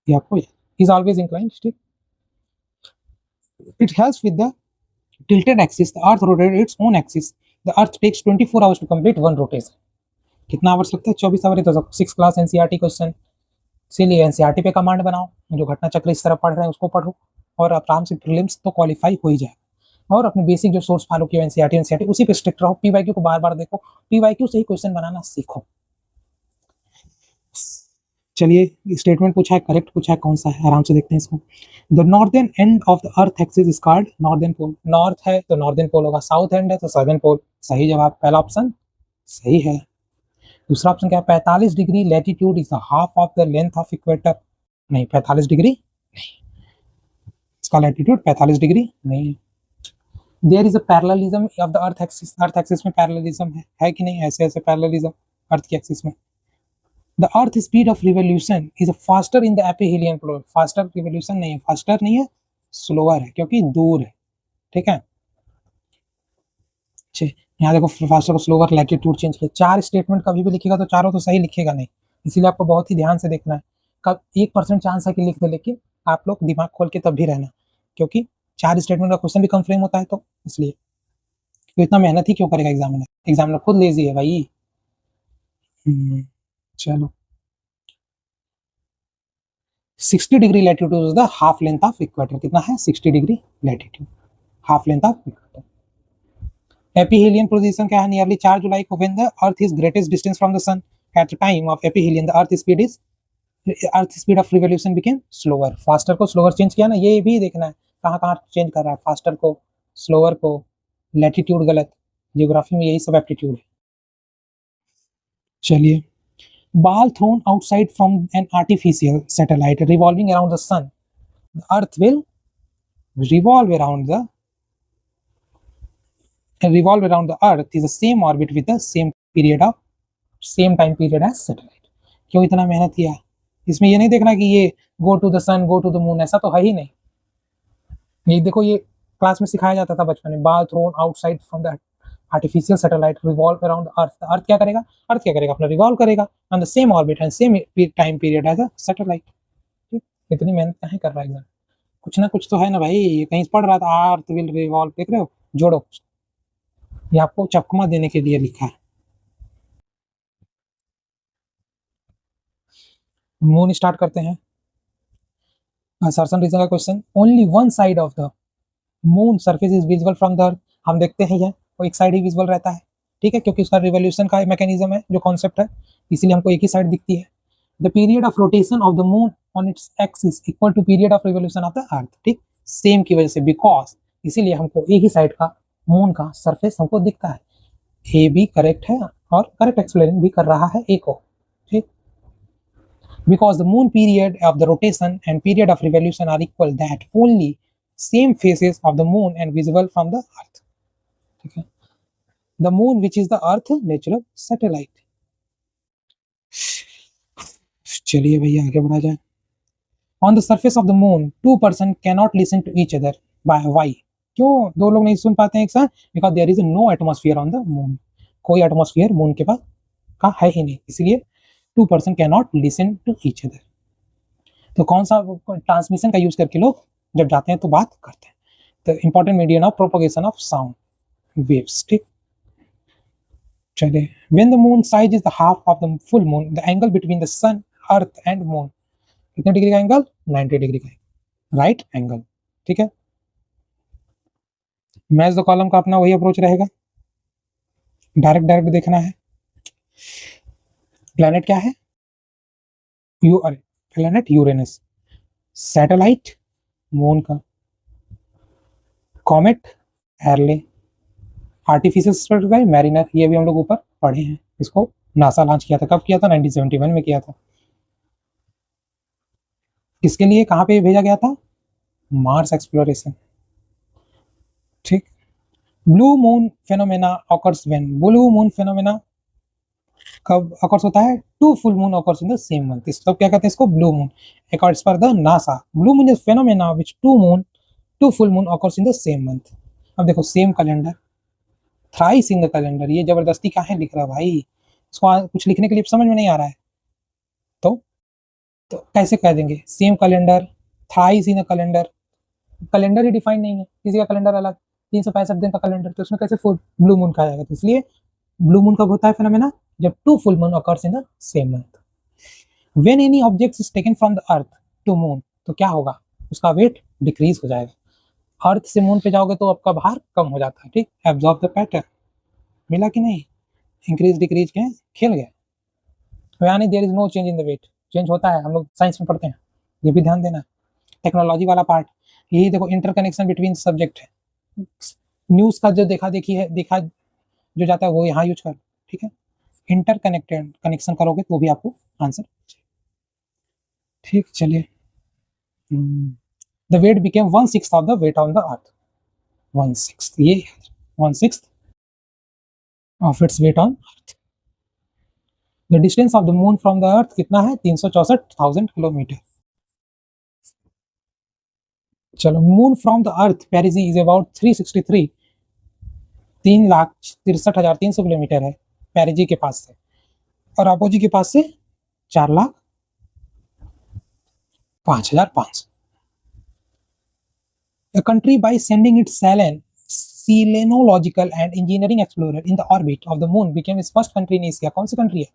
ये आपको इज ऑलवेज इंक्लाइंड, ठीक। It helps with the tilted axis, the earth rotates its own axis, the earth takes 24 hours to complete one rotation। कितना आवर्स लगता है? 24 आवर। तो 6 क्लास एनसीईआरटी क्वेश्चन, इसीलिए एनसीईआरटी पे कमांड बनाओ, जो घटना चक्र इस तरह पढ़ रहे हैं उसको पढ़ो और आराम से प्रीलिम्स तो क्वालिफाई हो ही जाए। और अपने बेसिक जो सोर्स फॉलो किया एनसीईआरटी उसी पे स्ट्रिक्ट रहो। पीवाईक्यू को बार बार देखो, पीवाईक्यू से ही क्वेश्चन बनाना सीखो। चलिए स्टेटमेंट पूछा है, करेक्ट पूछा है, कौन सा है आराम से देखते हैं इसको। The northern end of the earth axis is called northern pole. North है तो नॉर्दर्न पोल होगा, साउथ एंड है तो साउदर्न पोल। सही जवाब पहला ऑप्शन सही है। दूसरा ऑप्शन क्या है? 45 degree latitude is half of the length of equator. नहीं, 45 डिग्री नहीं, इसका लैटिट्यूड 45 डिग्री नहीं है। There is a parallelism of the earth axis में पैरेललिज्म है कि नहीं, ऐसे ऐसे पैरेललिज्म अर्थ की एक्सिस में। The earth speed of revolution is faster in the aphelion plane, faster revolution नहीं है, फास्टर नहीं है, स्लोअर है क्योंकि दूर है, ठीक है। यहाँ देखो फास्टर को स्लोअर, लैटिट्यूड चेंज किया। चार स्टेटमेंट कभी भी लिखेगा तो चारों तो सही लिखेगा नहीं, इसीलिए आपको बहुत ही ध्यान से देखना है। कब 1% चांस है कि लिख दे, लेकिन आप लोग दिमाग खोल के तब भी रहना, क्योंकि चार स्टेटमेंट का क्वेश्चन भी कम फ्रेम होता है, तो इसलिए तो इतना मेहनत ही क्यों करेगा एग्जामिनर, एग्जामिनर खुद लेजी है भाई। चलो 60 degree latitude is the half length of equator, कितना है 60 degree latitude, half length of equator. Aphelion position क्या है, नियरली 4 जुलाई को when the earth is greatest distance from the sun, at the time of aphelion the earth speed of revolution became slower, faster को slower change किया ना, ये भी देखना है कहाँ कहाँ चेंज कर रहा है, फास्टर को, स्लोअर को, लैटिट्यूड गलत, जियोग्राफी में यही सब एप्टीट्यूड है। चलिए, ball thrown outside from an artificial satellite revolving around the sun, the earth will revolve around the earth is the same orbit with the same time period as satellite। क्यों इतना मेहनत किया, इसमें ये नहीं देखना कि ये go to the sun go to the moon, ऐसा तो है ही नहीं। ये देखो, ये क्लास में सिखाया जाता था बचपन में, ball thrown outside from the artificial satellite revolve around earth, earth क्या करेगा, अपना रिवॉल्व करेगा on the same orbit and same time period as a satellite. इतनी मेहनत कहाँ कर रहा है एग्जाम, कुछ ना कुछ तो है ना भाई, ये कहीं पढ़ रहा था अर्थ विल रिवॉल्व, देख रहे हो, जोड़ो, ये आपको चकमा देने के लिए लिखा है। मून स्टार्ट करते हैं, असर्शन रीजन का question, only one side of the moon surface is visible from the अर्थ, हम देखते हैं ये वो एक साइड ही विजिबल रहता है, ठीक है, क्योंकि उसका रिवोल्यूशन का मैकेनिज्म है, जो कॉन्सेप्ट है, इसीलिए हमको एक ही साइड दिखती है। The period of rotation of the moon on its axis equal to period of revolution of the earth, ठीक, सेम की वजह से, बिकॉज, इसीलिए हमको एक ही साइड का मून का सरफेस हमको दिखता है। ए भी करेक्ट है और करेक्ट एक्सप्लेन भी कर रहा है ए को, ठीक, because the moon period of the rotation and period of revolution are equal, that only same phases of the moon and visible from the earth, ठीक है, the moon which is the earth natural satellite। चलिए भैया आगे बढ़ा जाए। on the surface of the moon two person cannot listen to each other, by why, क्यों दो लोग नहीं सुन पाते हैं एक साथ, because there is no atmosphere on the moon, कोई एटमॉस्फेयर मून के पास का है ही नहीं, इसलिए two person can not listen to each other. तो कौन सा ट्रांसमिशन का यूज करके लोग जब जाते हैं तो बात करते हैं, तो important medium of propagation of sound waves, ठीक। चलिए, when the moon size is the half of the full moon, the angle between the sun earth and moon, कितने डिग्री का एंगल, 90 डिग्री का राइट एंगल, ठीक है। Match the column का अपना वही अप्रोच रहेगा, डायरेक्ट देखना है। प्लैनेट क्या है, प्लैनेट यूरेनस, सैटेलाइट मून का, कॉमेट एर्ले, आर्टिफिशियल स्पेक्ट्रम मैरिनर, ये भी हम लोग ऊपर पढ़े हैं, इसको नासा लॉन्च किया था, कब किया था, 1971 में किया था। किसके लिए, कहाँ पे भेजा गया था, मार्स एक्सप्लोरेशन, ठीक। Blue moon phenomena occurs when, blue moon phenomena कब ऑकर्स होता है, two full moon occurs in the same month, इसको क्या कहते हैं, इसको ब्लू मून, अकॉर्डिंग पर the NASA, blue moon is phenomena which two full moon occurs in the same month. अब देखो same calendar, thrice in the calendar, ये जबरदस्ती कहाँ लिख रहा है भाई, इसको कुछ लिखने के लिए समझ में नहीं आ रहा है, तो कैसे कह देंगे, same calendar, thrice in a calendar, calendar he define नहीं है, किसी का कैलेंडर अलग, 365 दिन का कैलेंडर, तो उसमें कैसे फुल ब्लू मून का आएगा, तो इसलिए ब्लू मून कब होता है फेनोमेना, जब two full moon occurs in the same month. When any object is taken from the earth to moon, तो क्या होगा, उसका वेट डिक्रीज हो जाएगा, अर्थ से मून पे जाओगे तो आपका भार कम हो जाता है, ठीक, एब्जॉर्ब द पैटर्न, मिला कि नहीं, इंक्रीज डिक्रीज के खेल गए, यानी there is no change in the weight, change होता है, हम लोग साइंस में पढ़ते हैं, ये भी ध्यान देना, टेक्नोलॉजी वाला पार्ट, यही देखो इंटरकनेक्शन बिटवीन सब्जेक्ट है, न्यूज का जो देखा जो जाता है वो यहाँ यूज कर, ठीक है, इंटरकनेक्टेड कनेक्शन करोगे तो भी आपको आंसर, ठीक। चलिए, the weight became 1/6 of the weight on the earth, 1/6, ये 1/6 of its weight on earth. The distance of the moon from the earth कितना है? 364,000 किलोमीटर। चलो, moon from the earth perigee is about 363, 3,63,300 kilometre है perigee के पास से, और apogee के पास से 4,05,500। A country by sending its Selenological and engineering explorer in the orbit of the moon became its first country in Asia। कौन सी country है?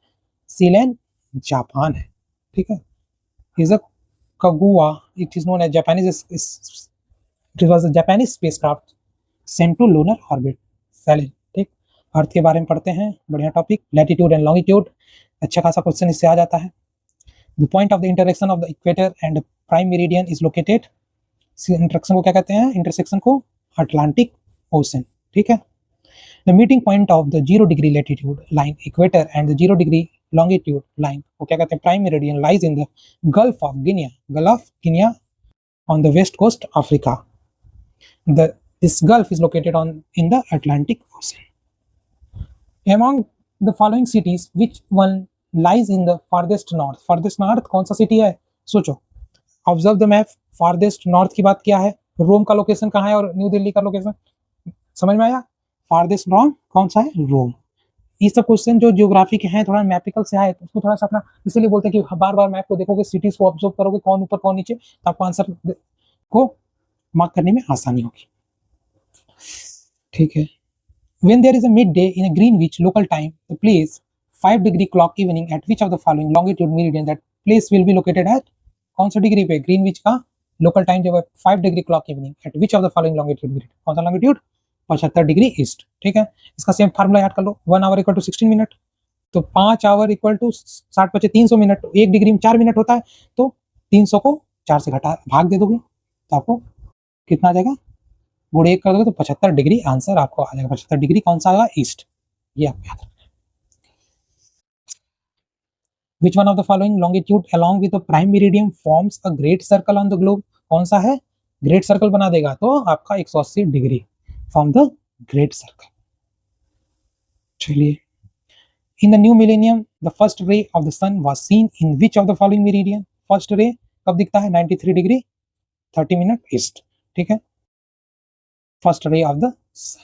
सीलेन Japan है, ठीक है। is a Kaguya, it is known as Japanese, it was a Japanese spacecraft sent to lunar orbit। सेलेन, ठीक। अर्थ के बारे में पढ़ते हैं, बढ़िया टॉपिक। लैटिट्यूड एंड लॉन्गिट्यूड, अच्छा खासा क्वेश्चन इससे आ जाता है। The point of the intersection of the equator and prime meridian is located, intersection को क्या कहते हैं? इंटरसेक्शन को अटलांटिक ओशन, ठीक है। The meeting point of the 0 degree latitude line equator and the 0 degree longitude line को क्या कहते हैं? Prime meridian lies in the Gulf of Guinea on the west coast Africa. This gulf is located in the Atlantic Ocean. Among the following cities, which one lies in the farthest north? farthest north कौन सा city है? सोचो, observe the map. Farthest north की बात किया है, रोम का location कहाँ है और न्यू दिल्ली का लोकेशन समझ में आया? फारदेस्ट नॉर्थ कौन सा है? रोम। ये सब क्वेश्चन जो ज्योग्राफी के हैं, थोड़ा मैपिकल से आए, तो उसको थोड़ा सा अपना, इसलिए बोलते हैं कि बार बार मैप को देखोगे, सिटीज को ऑब्जर्व करोगे, कौन ऊपर कौन नीचे, तो आपको आंसर को मार्क करने में आसानी होगी, ठीक है। When there is a midday in a Greenwich local time, the place 5 degree clock evening at which of the following longitude meridian that place will be located at? कौन सा डिग्री पे? ग्रीनविच का लोकल टाइम जब 5 degree clock evening eight which of the following longitude meridian, कौन सा longitude? 75 degree east, ठीक है। इसका सेम फार्मूला याद कर लो, 1 आवर इक्वल टू 16 मिनट, तो 5 आवर इक्वल टू 60 बचे 300 मिनट, 1 डिग्री में 4 मिनट होता है, तो 300 को 4 से घटा भाग दे दोगे तो आपको कितना आ जाएगा? गुणे 1 कर दोगे तो 75 डिग्री आंसर आपको आ जाएगा। 75 डिग्री कौन सा आएगा? ईस्ट, ये आपको याद रखना। Which one of the following longitude along with the prime meridian forms a great circle on the globe? कौन सा है? ग्रेट सर्कल बना देगा, तो आपका 180 degree from the great circle. चलिए, in the new millennium the first ray of the sun was seen in which of the following meridian? First ray कब दिखता है? 93 डिग्री 30 मिनट ईस्ट, ठीक है। फर्स्ट रे ऑफ द सन,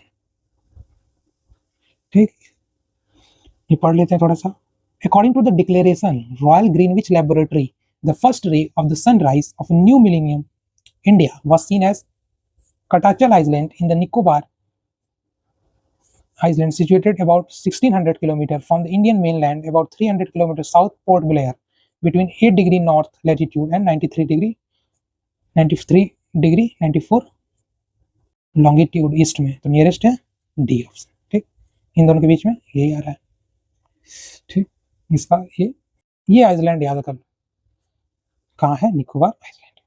ठीक, ये पढ़ लेते हैं थोड़ा सा। According to the declaration, Royal Greenwich Laboratory, the first ray of the sunrise of a new millennium, India was seen as Katachal Island in the Nicobar Island, situated about 1600 km from the Indian mainland, about 300 km south Port Blair, between 8 degree north latitude and 93 degree 94 longitude east में, तो nearest है D option, ठीक। इन दोनों के बीच में यही आ रहा है, ठीक। इसका ये आइसलैंड याद कर, कहाँ है? Nicobar island.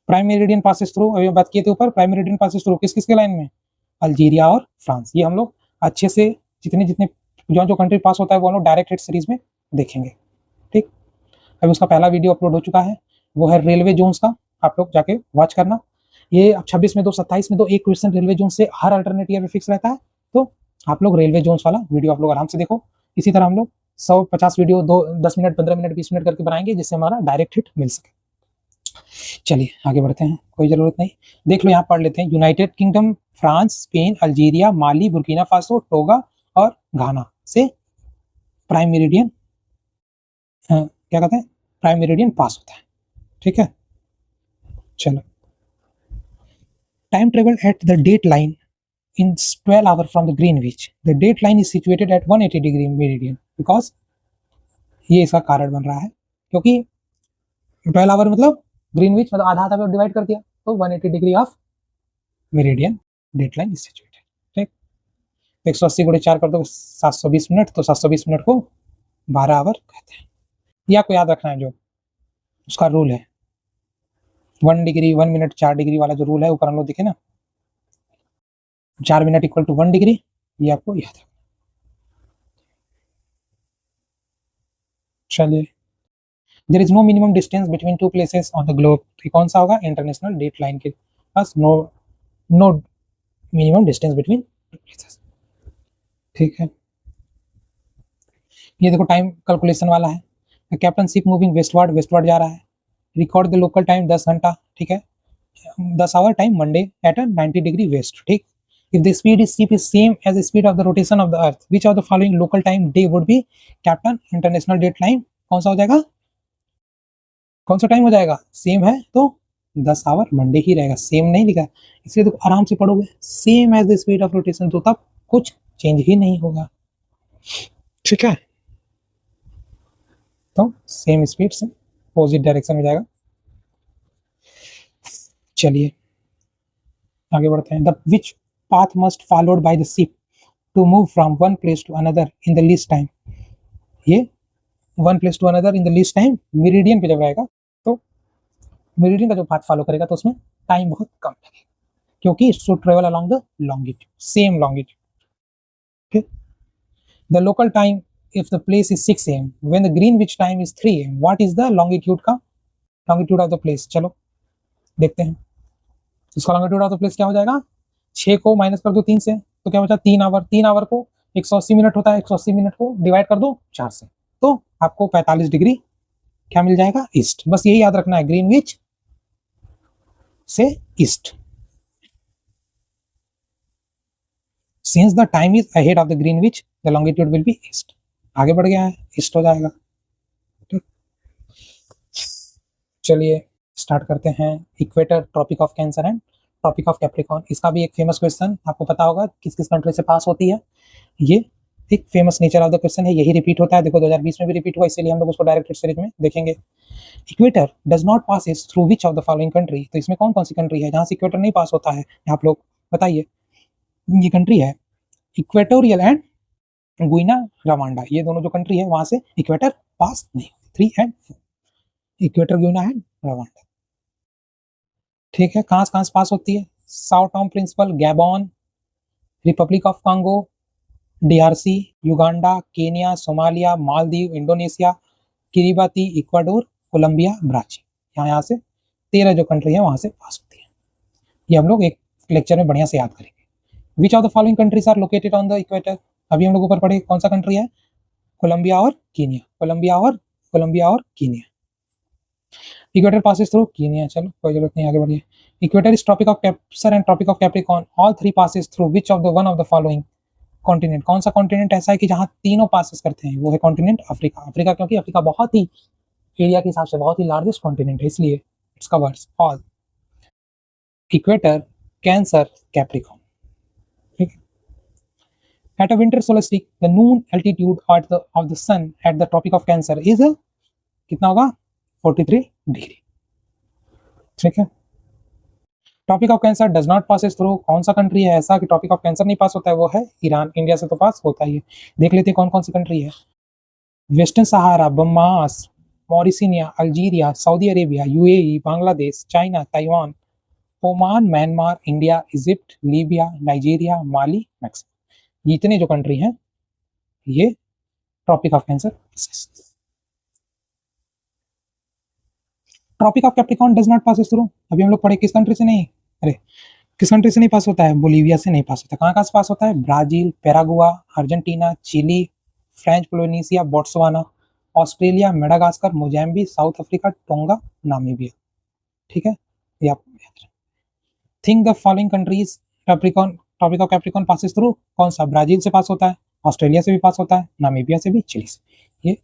Prime meridian passes through, अभी बात किए थे ऊपर, प्राइम मेरिडियन पासेस थ्रू किस किसके लाइन में? अल्जीरिया और फ्रांस। ये हम लोग अच्छे से जितने जो कंट्री पास होता है वो हम लोग डायरेक्ट हिट सीरीज में देखेंगे, ठीक। अभी उसका पहला वीडियो अपलोड हो चुका है, वो है रेलवे जोन्स का, आप लोग जाके वॉच करना। ये अब 26 में 2, 27 में 2, एक क्वेश्चन रेलवे जोन से हर अल्टरनेट ईयर में फिक्स रहता है, तो आप लोग रेलवे जोन्स वाला वीडियो आप लोग आराम से देखो। इसी तरह हम लोग 150 वीडियो 10 मिनट 15 मिनट 20 मिनट करके बनाएंगे, जिससे हमारा डायरेक्ट हिट मिल सके। चलिए आगे बढ़ते हैं, कोई जरूरत नहीं, देख लो, यहाँ पढ़ लेते हैं। United Kingdom, France, Spain, Algeria, Mali, Burkina Faso, Togo और घाना से प्राइम मेरिडियन क्या कहते हैं? प्राइम मेरिडियन पास होता है, ठीक है। चलो, time travel at the date line in 12 hours from the Greenwich. The date line is situated at 180 degree meridian because ये इसका कारण बन रहा है, क्योंकि 12 आवर मतलब ग्रीनविच मतलब आधा आधा डिवाइड कर दिया, तो 180 degree of meridian date line is situated, ठीक। 180 गुणे 4 कर दो 720 मिनट, तो 720 मिनट को 12 आवर कहते हैं। ये आपको याद रखना है, जो उसका रूल है 1 डिग्री 1 मिनट 4 डिग्री वाला जो रूल है, ऊपर हम लोग दिखे ना, 4 मिनट इक्वल टू 1 डिग्री, ये आपको याद है। चलिए, there is no minimum distance between 2 places on the globe, कौन सा होगा? इंटरनेशनल डेट लाइन के पास no no minimum distance between places. ठीक है, ये देखो टाइम कैलकुलेशन वाला है। Captain ship moving westward, westward जा रहा है। रिकॉर्ड द लोकल टाइम 10 घंटा, ठीक है, 10 hour time Monday at 90 degree west, ठीक। If the speed is ship is same as the speed of the rotation of the earth, which of the following local time day would be? Captain international date time कौन सा हो जाएगा, कौन सा time हो जाएगा, same है तो 10 आवर मंडे ही रहेगा, सेम नहीं लिखा इसलिए तो आराम से पढ़ोगे, same as the speed of rotation, तो तब कुछ चेंज ही नहीं होगा, ठीक है, तो सेम स्पीड से अपोजिट डायरेक्शन में जाएगा। चलिए आगे बढ़ते हैं। The which path must followed by the ship to move from one place to another in the least time, ये one place to another in the least time meridian पे जब रहेगा तो मेरिडियन का जो पाथ फॉलो करेगा तो उसमें टाइम बहुत कम लगेगा, क्योंकि it should travel along the longitude, same longitude. The local time if the place is 6 am, when the greenwich time is 3 am, what is the longitude का, longitude of the place, चलो देखते हैं। इसका longitude of the place क्या हो जाएगा, 6 को minus कर दो 3 से तो क्या बचा 3 आवर, 3 आवर को 180 मिनट होता है, 180 मिनट को डिवाइड कर दो 4 से तो आपको 45 डिग्री क्या मिल जाएगा, ईस्ट। बस यही याद रखना है, ग्रीनविच से east. Since the time is ahead of the Greenwich the longitude will be east, आगे बढ़ गया है, ईस्ट हो जाएगा। चलिए स्टार्ट करते हैं। Equator, tropic of Cancer and tropic of Capricorn, इसका भी एक फेमस क्वेश्चन आपको पता होगा किस किस कंट्री से पास होती है, ये एक famous nature of the question है, यही रिपीट होता है, देखो 2020 में भी रिपीट हुआ, इसीलिए हम लोग उसको डायरेक्ट सीरीज में देखेंगे। Equator does not passes through which of the following country, तो इसमें कौन कौन सी कंट्री है जहां से इक्वेटर नहीं पास होता है, आप लोग बताइए। ये कंट्री है इक्वेटोरियल एंड गुइना रवांडा, ये दोनों जो कंट्री है वहां से इक्वेटर पास नहीं होती, 3 and 4, equator, Guinea and Rwanda, ठीक है। कहां से पास होती है, Sao Tome Principe, Gabon, Republic of Congo, DRC, Uganda, Kenya, Somalia, Maldives, Indonesia, Kiribati, Ecuador, Colombia, Brazil, यहाँ से 13 जो कंट्री है वहां से पास होती है, ये हम लोग एक लेक्चर में बढ़िया से याद करेंगे। Which of the following countries are located on the equator, अभी हम लोग ऊपर पढ़े कौन सा कंट्री है, कोलंबिया और कीनिया, कोलंबिया और Kenya. Equator passes through Kenya, चलो कोई जरूरत नहीं, आगे बढ़िए। Equator is tropic of Cancer and tropic of Capricorn, all 3 passes through which of the one of the following continent, कौन सा कॉन्टिनेंट ऐसा है कि जहां तीनों पासेस करते हैं, वो है कॉन्टिनेंट अफ्रीका। अफ्रीका क्योंकि अफ्रीका बहुत ही एरिया के हिसाब से बहुत ही लार्जेस्ट कॉन्टिनेंट है, इसलिए it's covers all equator, cancer, Capricorn, ठीक है। At a winter solstice, the noon altitude of the sun at the Tropic of Cancer is कितना होगा, 43 डिग्री, ठीक है। Tropic of Cancer does not passes through, कौन सा कंट्री है ऐसा कि ट्रॉपिक ऑफ कैंसर नहीं पास होता है, वो है ईरान। इंडिया से तो पास होता ही है, देख लेते हैं कौन कौन सी कंट्री है। Western Sahara, Bahamas, Mauritania, Algeria, Saudi Arabia, UAE, Bangladesh, China, Taiwan, Oman, Myanmar, India, Egypt, Libya, Nigeria, Mali, Mexico, ये इतने जो कंट्री हैं ये Tropic of Cancer. Tropic of Capricorn does not passes through, अभी हम लोग पढ़े किस कंट्री से नहीं, अरे किस कंट्री से नहीं पास होता है, बोलीविया से नहीं पास होता, कहाँ से पास होता है, Brazil, Paraguay, Argentina, Chile, French Polynesia, Botswana, Australia, Madagascar, Mozambique, South Africa, Tonga, Namibia, ठीक है, ये आपको याद रखना। Think the following countries Tropic of Capricorn passes through, कौन सा, ब्राजील से पास होता है, ऑस्ट्रेलिया से भी पास होता है, नामीबिया से भी, चिली से, ये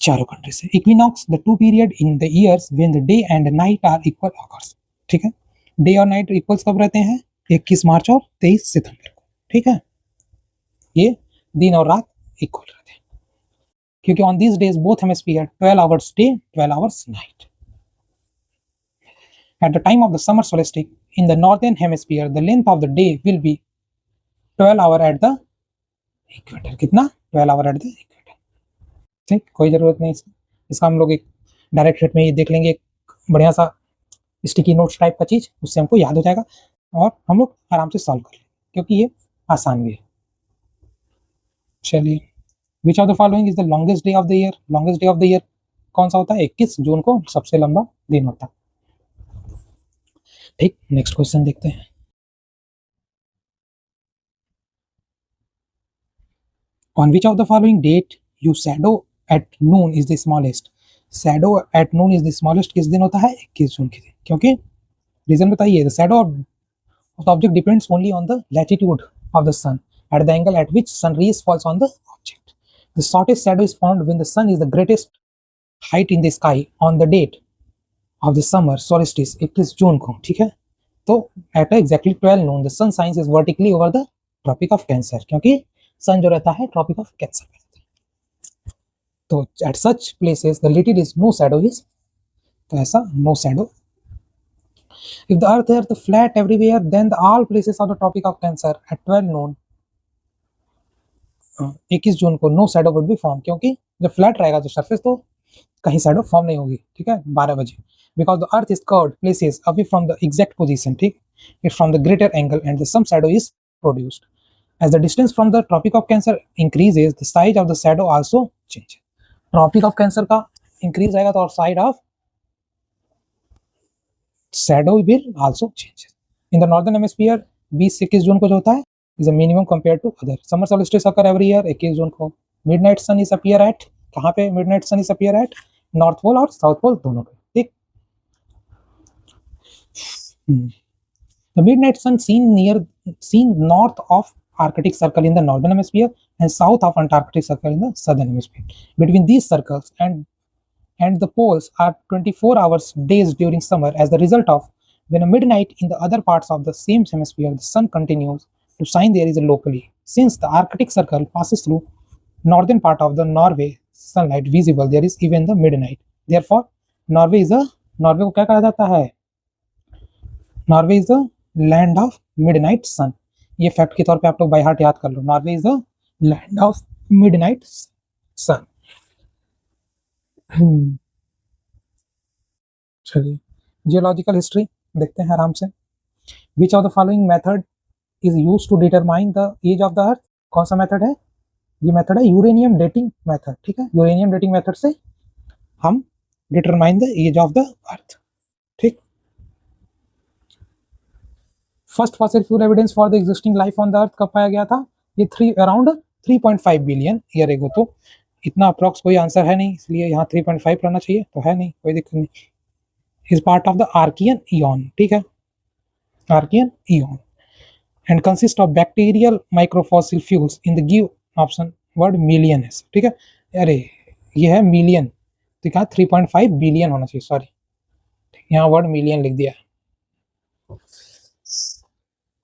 चारों कंट्री से। Equinox the 2 period in the years when the day and night are equal occurs, ठीक है, डे और नाइट इक्वल्स कब रहते हैं, 21 मार्च और 23 सितंबर को, ठीक है, ये दिन और रात इक्वल रहते हैं, क्योंकि on this days both hemisphere 12 hours day 12 hours night. At the time of the summer solstice in the northern hemisphere the length of the day will be 12 hour at the equator, कितना, 12 hour at the equator, ठीक, कोई जरूरत नहीं इसका हम लोग एक direct hit में ये देख लेंगे, एक बढ़िया सा स्टिकी नोट्स टाइप का चीज, उससे हमको याद हो जाएगा और हम लोग आराम से सॉल्व कर लेंगे, क्योंकि ये आसान भी है। चलिए, विच of the following is the longest day of the year, longest day of the year कौन सा होता है, 21 जून को सबसे लंबा दिन होता है। ठीक, नेक्स्ट क्वेश्चन देखते हैं। On which of the following date you shadow at noon is the smallest? shadow at noon is the smallest किस दिन होता है? 21 जून के दिन। क्योंकि रीजन बताइए। the shadow of the object depends only on the latitude of the sun at the angle at which sun rays falls on the object. The shortest shadow is found when the sun is the greatest height in the sky on the date of the summer solstice 21 June को। ठीक है, तो at exactly 12 noon the sun shines is vertically over the tropic of cancer, क्योंकि सन जो रहता है tropic of cancer में रहता है। तो at such places the little is no shadow is, तो ऐसा no shadow. If the earth is flat everywhere then the all places of the tropic of Cancer at 12 noon 21 June को no shadow would be form, क्योंकि जब flat रहेगा तो surface तो कहीं shadow form नहीं होगी। ठीक है, 12 बजे because the earth is curved places away from the exact position. ठीक, it from the greater angle and some shadow is produced. As the distance from the Tropic of Cancer increases, the size of the shadow also changes. Tropic of Cancer का increase आएगा तो और side of shadow will also changes. In the northern hemisphere, 20 से 21 June को जो होता है is a minimum compared to other. Summer solstice occur every year 21 June को। Midnight sun is appear at, कहाँ पे midnight sun is appear at? North Pole और South Pole दोनों पे। ठीक, the midnight sun seen north of Arctic Circle in the northern hemisphere and south of Antarctic Circle in the southern hemisphere. Between these circles and the poles are 24 hours days during summer. As the result of when a midnight in the other parts of the same hemisphere, the sun continues to shine there is locally. Since the Arctic Circle passes through northern part of the Norway, sunlight visible there is even the midnight. Therefore, Norway को क्या कहा जाता है? Norway is the land of midnight sun. ये fact के तौर पे आप लोग बाय हार्ट याद कर लो। Norway is the land of midnight sun. चलिए जियोलॉजिकल हिस्ट्री देखते हैं आराम से। Which of the following method is used to determine the age of the earth? कौन सा मेथड है? ये मेथड है यूरेनियम डेटिंग मेथड। ठीक है, यूरेनियम डेटिंग मेथड से हम determine the age of the earth. ठीक, first fossil fuel evidence for the existing life on the earth कब पाया गया था? ये अराउंड 3.5 बिलियन ईयर एगो। तो इतना अप्रॉक्स कोई आंसर है नहीं, इसलिए यहाँ 3.5 रहना चाहिए, तो है नहीं, कोई दिक्कत नहीं। Is part of the Archean eon. ठीक है, Archean eon and consist of bacterial microfossil fuels in the give option word million है। ठीक है, अरे ये है मिलियन, तो कहा 3.5 बिलियन होना चाहिए, सॉरी यहाँ वर्ड मिलियन लिख दिया।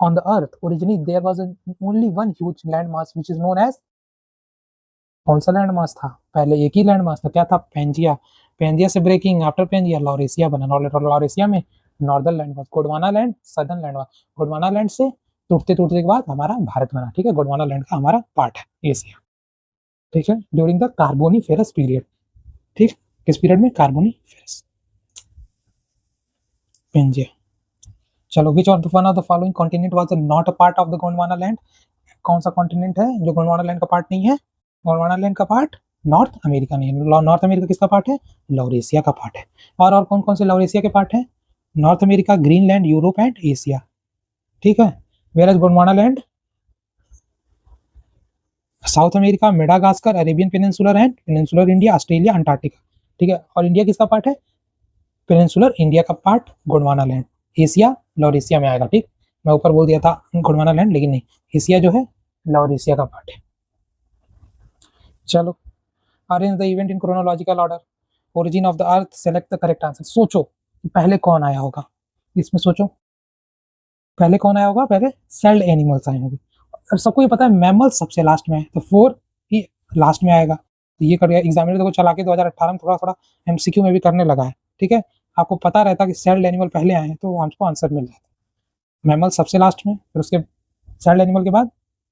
On the earth originally there was only one huge landmass which is known as, कौन सा लैंड मास था? पहले एक ही लैंड मास था, क्या था? पेंजिया। पेंजिया से ब्रेकिंग आफ्टर पेंजिया लॉरेशिया बना। लॉरेशिया में northern land mass, Gondwana land southern land mass. Gondwana land से टूटते के बाद हमारा भारत बना। ठीक है, गोंडवाना लैंड का हमारा पार्ट है एशिया। ठीक है, ड्यूरिंग द कार्बोनिफेरस पीरियड। ठीक, किस पीरियड में? कार्बोनिफेरस। पेंजिया। चलो, which of one of the following continent was not a part of the Gondwana land? कौन सा कॉन्टिनेंट है जो गोंडवाना लैंड का पार्ट नहीं है? गोंडवाना लैंड का पार्ट नॉर्थ अमेरिका नहीं है। नॉर्थ अमेरिका किसका पार्ट है? लॉरेशिया का पार्ट है। और कौन कौन से लॉरेशिया के पार्ट है? North America, Greenland, Europe and Asia. ठीक है, where Gondwana land South America, Madagascar, Arabian peninsular and peninsular India, Australia, Antarctica. ठीक है, और इंडिया किसका पार्ट है? पेनिनसुलर इंडिया का part Gondwana land. Asia Laurasia में आएगा। ठीक, मैं ऊपर बोल दिया था गोंडवाना लैंड, लेकिन नहीं, एशिया जो है लॉरेशिया का पार्ट है। चलो, arrange the event in chronological order. Origin of the earth, select the correct answer. सोचो पहले कौन आया होगा इसमें, सोचो पहले कौन आया होगा? पहले सेल्ड एनिमल्स आए होंगे, और सबको ये पता है मैमल्स सबसे लास्ट में है, तो 4 ही लास्ट में आएगा। तो ये कर एग्जामिनर देखो चला के 2018 में थोड़ा थोड़ा एमसीक्यू में भी करने लगा है। ठीक है, आपको पता रहता कि सेल्ड एनिमल पहले आए हैं तो हमको आंसर मिल जाता है। मैमल सबसे लास्ट में, फिर उसके सेल्ड एनिमल के बाद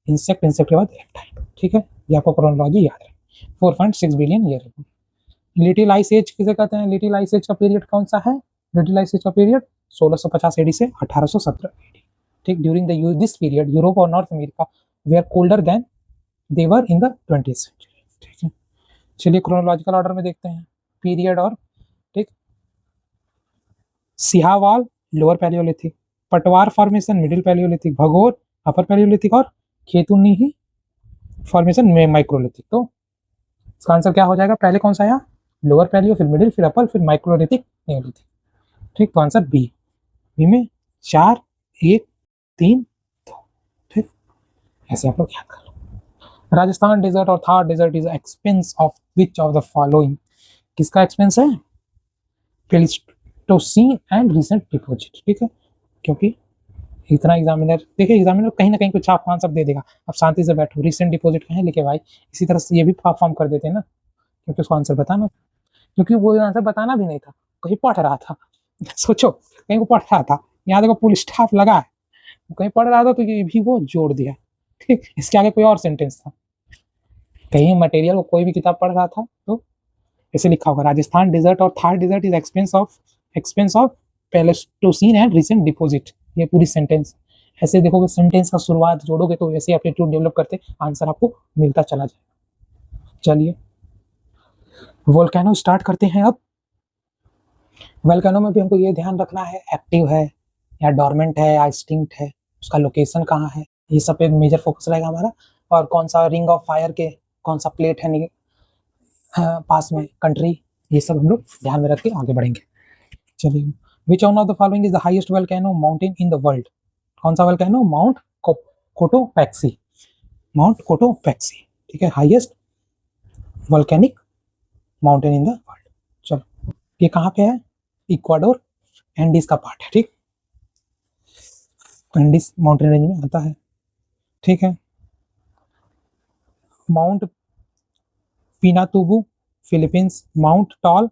इंसेक्ट, इंसेक्ट के बाद रेप्टाइल। ठीक है, ये आपको क्रोनोलॉजी याद है। 4.6 billion year. Little ice age किसे कहते हैं? लिटिल आइस एज का पीरियड कौन सा है? लिटिल आइस एज का पीरियड 1650 एडी से 1817 एडी। ठीक, during the this period Europe और North America were colder than they were in the 20th century. ठीक है, चलिए क्रोनोलॉजिकल ऑर्डर में देखते हैं पीरियड। और ठीक, सिहावाल लोअर पैलियोलिथिक, पटवार फॉर्मेशन मिडिल पैलियोलिथिक, भगोर अपर पैलियोलिथिक और खेतुनी फॉर्मेशन में माइक्रोलिथिक। तो इसका आंसर क्या हो जाएगा, पहले कौन सा आया, लोअर पैलियो, फिर मिडिल, फिर अपर, फिर माइक्रोलिथिक, नियोलिथिक। ठीक, तो आंसर बी में 4 1 3 2। ठीक, ऐसे आप लोग याद कर लो। राजस्थान डेजर्ट और Thar desert is expanse of which of the following, किसका एक्सपेंस है, प्लेस्टोसीन एंड रिसेंट डिपॉजिट। ठीक है, क्योंकि इतना एग्जामिनर देखिए, एग्जामिनर कहीं ना कहीं कुछ छाप आंसर दे देगा, अब शांति से बैठो, रिसेंट डिपॉजिट कहीं लिखे भाई, इसी तरह से ये भी फॉर्म कर देते हैं ना, क्योंकि उसको आंसर बताना, क्योंकि वो आंसर बताना भी नहीं था, कहीं पढ़ रहा था सोचो, कहीं वो पढ़ रहा था, यहाँ देखो फुल स्टॉप लगा है, कहीं पढ़ रहा था तो ये भी वो जोड़ दिया। ठीक, इसके आगे कोई और सेंटेंस था, कहीं मटेरियल वो कोई भी किताब पढ़ रहा था तो ऐसे लिखा होगा, राजस्थान डेजर्ट और Thar desert is expanse of Pleistocene and recent deposit. ये पूरी सेंटेंस ऐसे देखोगे, सेंटेंस का शुरुआत जोड़ोगे तो वैसे एप्टीट्यूड डेवलप करते आंसर आपको मिलता चला जाएगा। चलिए वोल्केनो स्टार्ट करते हैं। अब वोल्केनो में भी हमको ये ध्यान रखना है, एक्टिव है या डोरमेंट है या एक्सटिंक्ट है, उसका लोकेशन कहाँ है, ये सब पे मेजर फोकस रहेगा हमारा, और कौन सा रिंग ऑफ फायर के कौन सा प्लेट है पास में कंट्री, ये सब हम लोग ध्यान में रख के आगे बढ़ेंगे। चलिए, विच one of the following is the highest volcano mountain in the world, कौन सा volcano, mount Cotopaxi, mount Cotopaxi. ठीक है, highest volcanic mountain in the world. चलो, ये कहाँ पे है, इक्वाडोर एंडीज का पार्ट है। ठीक, एंडीज माउंटेन रेंज में आता है। ठीक है, Mount Pinatubo Philippines, Mount Taal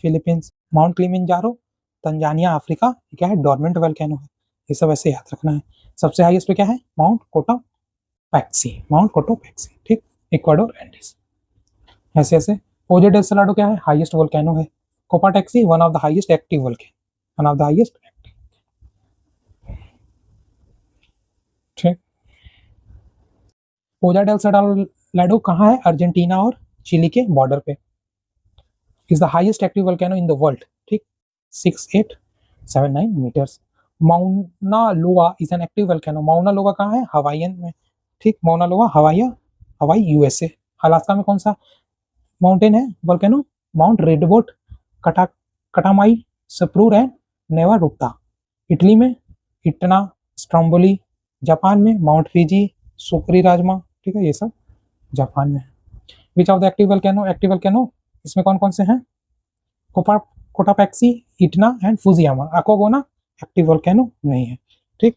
Philippines, Mount Kilimanjaro Tanzania Africa, क्या है, डोरमेंट वोल्केनो है, ये सब ऐसे याद रखना है। सबसे हाईएस्ट पे क्या है, माउंट कोटोपैक्सी, माउंट कोटोपैक्सी। ठीक, इक्वाडोर एंडीज, ऐसे ऐसे। ओजे डेल सलाडो क्या है, हाईएस्ट वोल्केनो है। Cotopaxi one of the highest active volcano, one of the highest active. ठीक, ओजा डेल सलाडो कहाँ है, अर्जेंटीना और चिली के बॉर्डर पे। Is the highest active volcano in the world. ठीक, 6879 metres. Mauna Loa is an active volcano, Mauna Loa कहाँ है, Hawaiian में। ठीक, माउना लोआ हवाई यूएसए। अलास्का में कौन सा माउंटेन है, वोल्केनो, माउंट रेडवोट कटामाई सप्रूर एंड नेवारुट्टा। इटली में इटना स्ट्रोम्बोली, जापान में माउंट फिजी सुक्री राजमा। ठीक है, ये सब जापान में। विच ऑफ द एक्टिव वोल्केनो, इसमें कौन कौन से हैं, कोटापैक्सी, इटना एंड फुजियामा। अकोगोना एक्टिव वोल्केनो नहीं है। ठीक,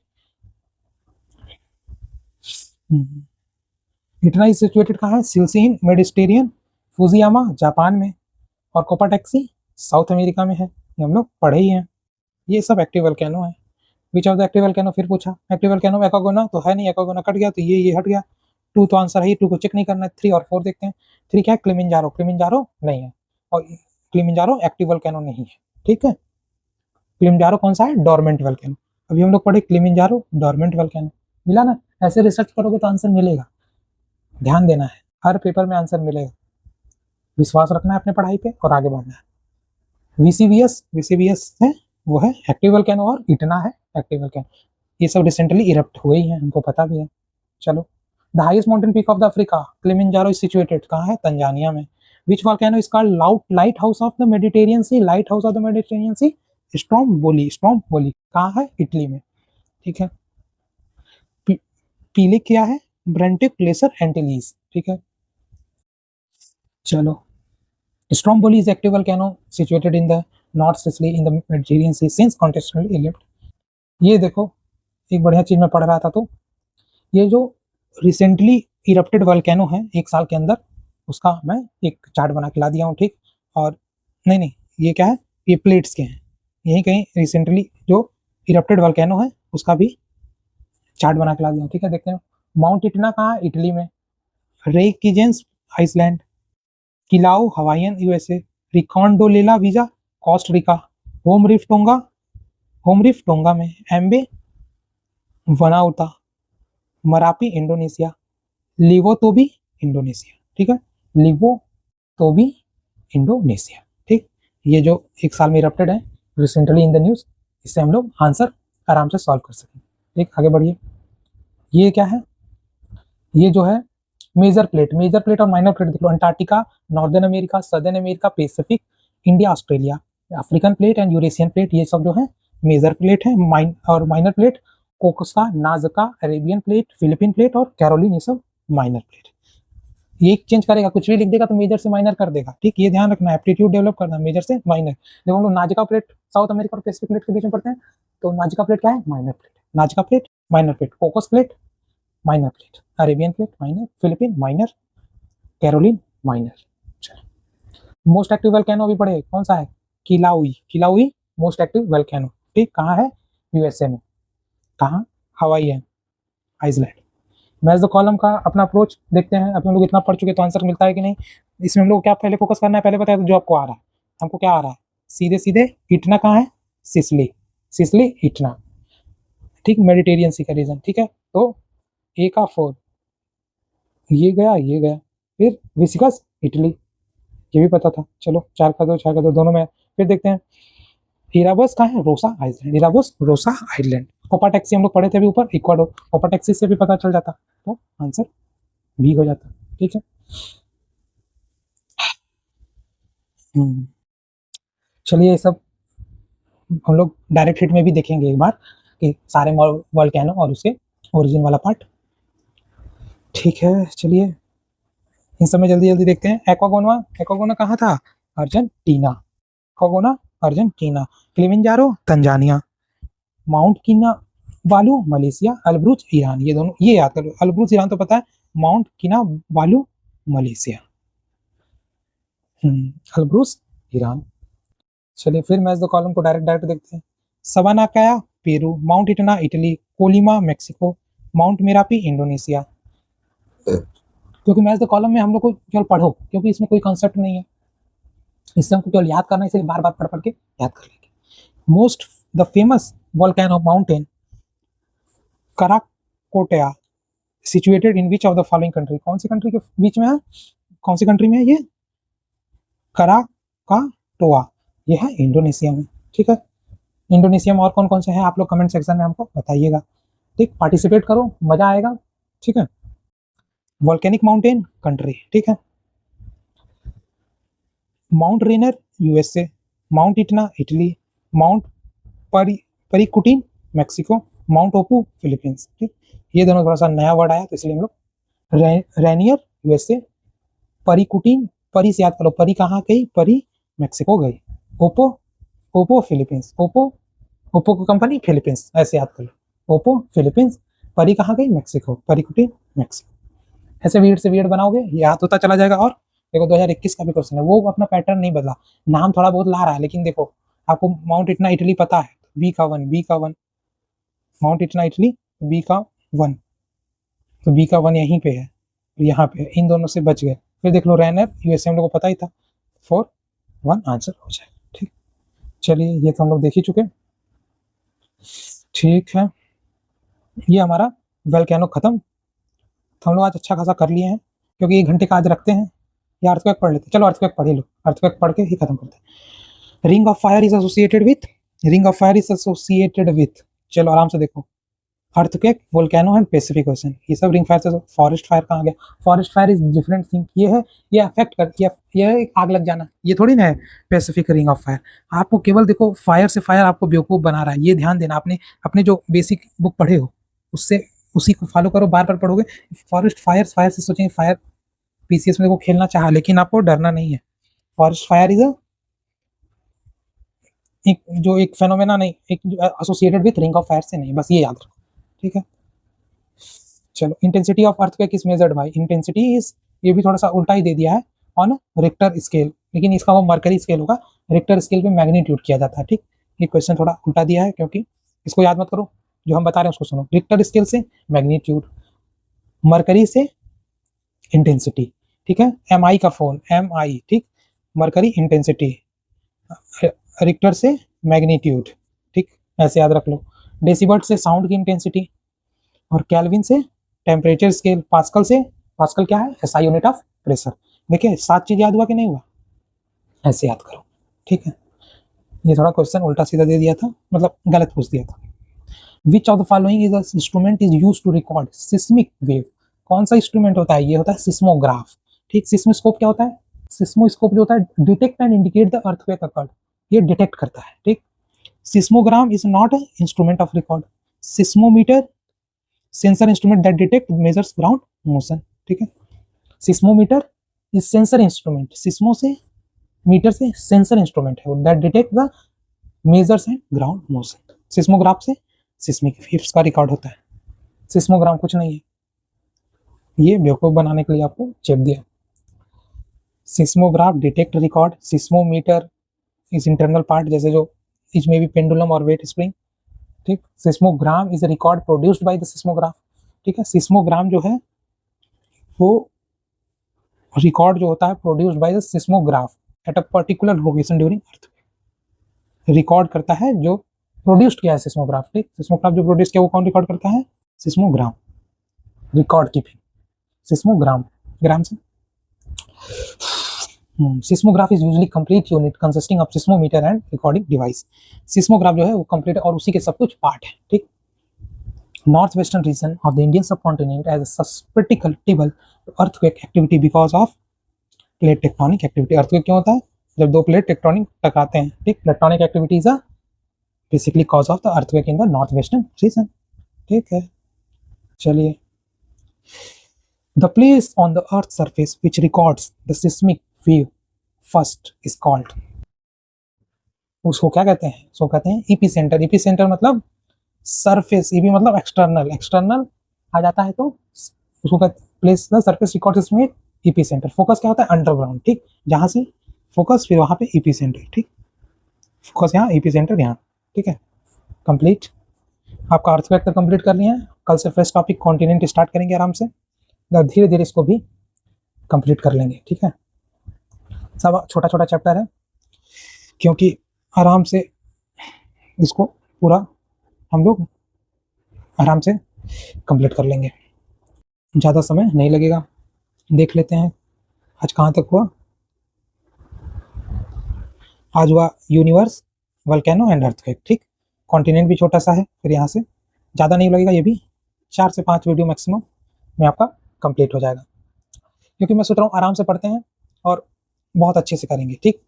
इटना इज सिचुएटेड कहाँ है, सिलसीन मेडिटेरियन, फुजियामा जापान में, और कोपाटेक्सी साउथ अमेरिका में है, ये हम लोग पढ़े ही हैं। ये सब एक्टिव वोल्केनो है। विच ऑफ द एक्टिव वोल्केनो, फिर पूछा एक्टिव वोल्केनो, एकोगोना तो है नहीं, एकोगोना कट गया तो ये हट गया। 2 तो आंसर है, 2 को चेक नहीं करना है। 3 और 4 देखते हैं। 3 क्या है, किलिमंजारो, किलिमंजारो नहीं है, और किलिमंजारो एक्टिव वोल्केनो नहीं है। ठीक है, किलिमंजारो कौन सा है, डोरमेंट वोल्केनो। अभी हम लोग पढ़े किलिमंजारो डोरमेंट वोल्केनो, मिला ना। ऐसे रिसर्च करोगे तो आंसर मिलेगा, ध्यान देना है, हर पेपर में आंसर मिलेगा, विश्वास रखना है अपने पढ़ाई पे और आगे बढ़ना है। वीसीबीएस है, वो है एक्टिव वोल्केनो, और इटना है एक्टिव वोल्केनो। ये सब रिसेंटली इरप्ट हुए ही हैं, हमको पता भी है। चलो, the highest mountain peak of the Africa, Kilimanjaro is situated कहाँ है, तंजानिया में। Which volcano is called light house of the Mediterranean sea, light house of the Mediterranean sea, Stromboli कहाँ है, इटली में। ठीक है, पीले क्या है, ब्रेंटिक ग्लेशियर एंटिलीज। ठीक है, चलो, Stromboli is active volcano situated in the north Sicily in the Mediterranean sea since contextually erupt. ये देखो, एक बढ़िया चीज में पढ़ रहा था, तो ये जो रिसेंटली इरप्टेड वोल्केनो है 1 साल के अंदर, उसका मैं एक चार्ट बना के ला दिया हूँ। ठीक, और नहीं, ये क्या है, ये प्लेट्स के हैं, यहीं कहीं रिसेंटली जो इरप्टेड वोल्केनो है उसका भी चार्ट बना के ला दिया हूँ। ठीक है, देखते हैं। माउंट इटना कहाँ है, इटली में। Reykjanes Iceland, Kilauea Hawaiian USA, Rincon de la Vieja Costa, Home Reef Tonga में, Ambae Vanuatu, Marapi Indonesia, Lewotobi Indonesia. ठीक है, लिवोतोबी इंडोनेशिया। ठीक, ये जो 1 साल में इरप्टेड है रिसेंटली इन द न्यूज, इससे हम लोग आंसर आराम से सॉल्व कर सकें। ठीक, आगे बढ़िए। ये क्या है, ये जो है मेजर प्लेट और माइनर प्लेट देख लो। Antarctica, northern America, southern America, Pacific, India, Australia, African plate and Eurasian plate, ये सब जो है मेजर प्लेट है। और minor plate Cocos, Nazca, Arabian plate, Philippine plate और कैरोलिन, ये सब माइनर प्लेट। ये चेंज करेगा, कुछ भी लिख देगा तो मेजर से माइनर कर देगा। ठीक, ये ध्यान रखना, एप्टीट्यूड डेवलप करना, मेजर से माइनर। जब हम लोग नाजका प्लेट साउथ अमेरिका और पैसिफिक प्लेट के बीच में पढ़ते हैं तो नाजका प्लेट क्या है, minor plate. Nazca plate minor plate, Cocos plate minor plate, Arabian plate minor, Philippine minor, Caroline minor. Most active volcano अभी पढ़े, कौन सा है, किलाउई मोस्ट एक्टिव वोल्केनो। ठीक, कहाँ है, यूएसए में। कहाँ, हवाई है, आइसलैंड। मैच द कॉलम का अपना अप्रोच देखते हैं। अब हम लोग इतना पढ़ चुके तो आंसर मिलता है कि नहीं। इसमें हम लोग क्या पहले फोकस करना है, पहले बताया तो जो आपको आ रहा है। हमको क्या आ रहा है, सीधे सीधे इटना कहाँ है, सिसली इटना। ठीक, मेडिटेरियन सी का रीजन। ठीक है, तो ए का 4, ये गया, फिर विसिकस इटली, ये भी पता था। चलो 4 का 2 दोनों में। फिर देखते हैं इराबस कहाँ है, रोसा आइलैंड। कोपाटेक्सी हम लोग पढ़े थे अभी ऊपर, इक्वाडोर। कोपाटेक्सी से भी पता चल जाता तो आंसर बी हो जाता। ठीक है, चलिए ये सब हम लोग डायरेक्ट हिट में भी देखेंगे एक बार कि सारे वोल्केनो और उसके ओरिजिन वाला पार्ट। ठीक है, चलिए इन सब में जल्दी जल्दी देखते हैं। एक्वागोना कहाँ था, Argentina. Aconcagua Argentina. Kilimanjaro Tanzania, Mount Kinabalu Malaysia, Alborz Iran. ये दोनों ये याद करो, अल्ब्रुज ईरान तो पता है, Mount Kinabalu Malaysia, Alborz Iran. चलिए फिर मैच द कॉलम को डायरेक्ट देखते हैं। Sabancaya Peru, Mount Etna Italy, Colima Mexico, Mount Merapi Indonesia. क्योंकि मैच द कॉलम में हम लोग को केवल पढ़ो, क्योंकि इसमें कोई कॉन्सेप्ट नहीं है, इससे हमको केवल याद करना है, इसलिए बार बार पढ़ के याद कर लेंगे। Most the famous volcano mountain Krakatoa situated in which of the following country. कौन सी कंट्री के बीच में है, कौन सी कंट्री में है ये, कराकाटोआ, ये है इंडोनेशिया में। ठीक है, इंडोनेशिया में और कौन कौन से हैं आप लोग कमेंट सेक्शन में हमको बताइएगा। ठीक, पार्टिसिपेट करो, मजा आएगा। ठीक है, वोल्केनिक माउंटेन कंट्री। ठीक है, Mount Rainier USA, Mount Etna Italy, Mount Paricutin Mexico, Mount Apo Philippines. ठीक, ये दोनों थोड़ा सा नया वर्ड आया तो इसलिए हम लोग रेनियर यूएसए, परिकुटिन, परी से याद करो, परी कहाँ गई, परी मैक्सिको गई, ओपो फिलीपींस, ओप्पो की कंपनी फिलीपींस, ऐसे याद कर लो, ओप्पो फिलीपींस, परी कहाँ गई, मैक्सिको, परिकुटिन मैक्सिको। ऐसे वीड से वीड बनाओगे याद होता चला जाएगा। और देखो 2021 का भी क्वेश्चन है, वो अपना पैटर्न नहीं बदला, नाम थोड़ा बहुत ला रहा है, लेकिन देखो आपको माउंट इटना इटली पता है, बी का one, mount Etna Italy B का 1, तो बी का 1 यहीं पे है, यहाँ पे इन दोनों से बच गए। फिर देख लो रैनर यूएसए हम लोग को पता ही था, 4-1 आंसर हो जाए। ठीक, चलिए ये तो हम लोग देख ही चुके। ठीक है, ये हमारा वोल्केनो खत्म, तो हम लोग आज अच्छा खासा कर लिए हैं, क्योंकि 1 घंटे का आज रखते हैं। या अर्थक्वेक पढ़ लेते, चलो अर्थक्वेक पढ़ ही लो, अर्थक्वेक पढ़ के ही खत्म करते हैं। Ring of fire is associated with, चलो आराम से देखो, earthquake, volcano and Pacific ocean, ये सब रिंग फायर से। फॉरेस्ट फायर कहाँ गया, forest fire is different thing, ये है, ये अफेक्ट कर, ये आग लग जाना, ये थोड़ी ना है पैसिफिक रिंग ऑफ फायर। आपको केवल देखो फायर से फायर आपको बेवकूफ़ बना रहा है, ये ध्यान देना। आपने अपने जो बेसिक बुक पढ़े हो उससे उसी को फॉलो करो, बार बार पढ़ोगे। फॉरेस्ट फायर से सोचेंगे फायर, पीसीएस में देखो खेलना चाहा, लेकिन आपको डरना नहीं है। फॉरेस्ट फायर इज एक फेनोमेना नहीं, एक associated with ring of fire से नहीं, बस ये याद रखो। ठीक है, चलो intensity of earthquake is measured by, intensity is, ये भी थोड़ा सा उल्टा ही दे दिया है, ऑन रिक्टर स्केल, लेकिन इसका वो मर्करी स्केल होगा, रिक्टर स्केल पे मैग्नीट्यूड किया जाता है। ठीक, ये क्वेश्चन थोड़ा उल्टा दिया है, क्योंकि इसको याद मत करो, जो हम बता रहे हैं उसको सुनो। रिक्टर स्केल से मैग्नीट्यूड, मर्करी से इंटेंसिटी। ठीक है, MI का फोन, MI, ठीक, मर्करी इंटेंसिटी, रिक्टर से मैग्नीट्यूड। ठीक, ऐसे याद रख लो। डेसिबल से साउंड की इंटेंसिटी, और केल्विन से टेम्परेचर स्केल, पास्कल से, पास्कल क्या है, SI यूनिट ऑफ प्रेशर। देखिए 7 चीज याद हुआ कि नहीं हुआ, ऐसे याद करो। ठीक है, ये थोड़ा क्वेश्चन उल्टा सीधा दे दिया था, मतलब गलत पूछ दिया था। Which of the following is instrument is use to record seismic wave? कौन सा इंस्ट्रूमेंट होता है? ये होता है सिस्मोग्राफ। ठीक, सिस्मोस्कोप क्या होता है? सिस्मोस्कोप जो होता है detect and indicate the earthquake occurred, ये डिटेक्ट करता है। ठीक, सिस्मोग्राम is not a instrument of record. Seismometer sensor instrument that detect measures ground motion. ठीक है, seismometer is sensor instrument, seismo से मीटर से सेंसर इंस्ट्रूमेंट है that detect the measures and ground motion. Seismograph से seismic waves का record होता है, सिस्मोग्राम कुछ नहीं है, ये बेवकूफ बनाने के लिए आपको चेप दिया। Seismograph detect record, seismometer is internal part, जैसे जो इसमें भी पेंडुलम और वेट स्प्रिंग। ठीक, सिस्मोग्राम is a record produced by the seismograph. ठीक है, सिस्मोग्राम जो है वो रिकॉर्ड जो होता है produced by the seismograph at a particular location during earthquake. Record करता है जो प्रोड्यूस्ड किया है सिस्मोग्राफ। ठीक, सिस्मोग्राफ जो प्रोड्यूस किया वो कौन रिकॉर्ड करता है? सिस्मोग्राम। रिकॉर्ड कीपिंग सिस्मोग्राम, ग्राम से। Seismograph is usually complete unit consisting of seismometer and recording device. Seismograph जो है वो कंप्लीट और उसी के सब कुछ पार्ट है। ठीक, north western region of the Indian subcontinent as a susceptible earthquake activity because of plate tectonic activity. Earthquake क्यों होता है? जब दो प्लेट टेक्टोनिक टकराते हैं। ठीक, tectonic activities are basically cause of the earthquake in the north western region. ठीक है, चलिए। The place on the earth's surface which records the seismic wave first is called, उसको क्या कहते हैं? उसको कहते हैं इपीसेंटर। इपीसेंटर मतलब सरफेस, ईपी मतलब एक्सटर्नल, एक्सटर्नल आ जाता है तो उसको कहते हैं place the surface record seismic epicentre. Focus क्या होता है? अंडरग्राउंड। ठीक, जहां से फोकस फिर वहां पे इपीसेंटर। ठीक, फोकस यहाँ, इपीसेंटर यहाँ। ठीक है, कंप्लीट। आपका अर्थक्वेक तक कंप्लीट कर लिया है। कल से फ्रेश टॉपिक कॉन्टिनेंट स्टार्ट करेंगे आराम से, धीरे धीरे इसको भी कंप्लीट कर लेंगे। ठीक है, सब छोटा छोटा चैप्टर है, क्योंकि आराम से इसको पूरा हम लोग आराम से कंप्लीट कर लेंगे, ज़्यादा समय नहीं लगेगा। देख लेते हैं आज कहाँ तक हुआ। आज हुआ यूनिवर्स, वोल्केनो एंड अर्थक्वेक। ठीक, कॉन्टिनेंट भी छोटा सा है, फिर यहाँ से ज़्यादा नहीं लगेगा, ये भी 4 से 5 वीडियो मैक्सिमम में आपका कंप्लीट हो जाएगा, क्योंकि मैं सोच रहा हूँ आराम से पढ़ते हैं और बहुत अच्छे से करेंगे। ठीक,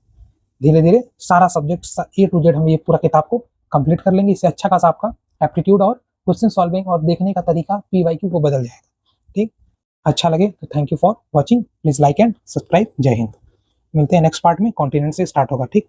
धीरे धीरे सारा सब्जेक्ट ए टू जेड हम ये पूरा किताब को कंप्लीट कर लेंगे। इससे अच्छा खासा आपका एप्टीट्यूड और क्वेश्चन सॉल्विंग और देखने का तरीका PYQ को बदल जाएगा। ठीक, अच्छा लगे तो thank you for watching, please like and subscribe. जय हिंद। मिलते हैं नेक्स्ट पार्ट में, कॉन्टिनेंट से स्टार्ट होगा। ठीक।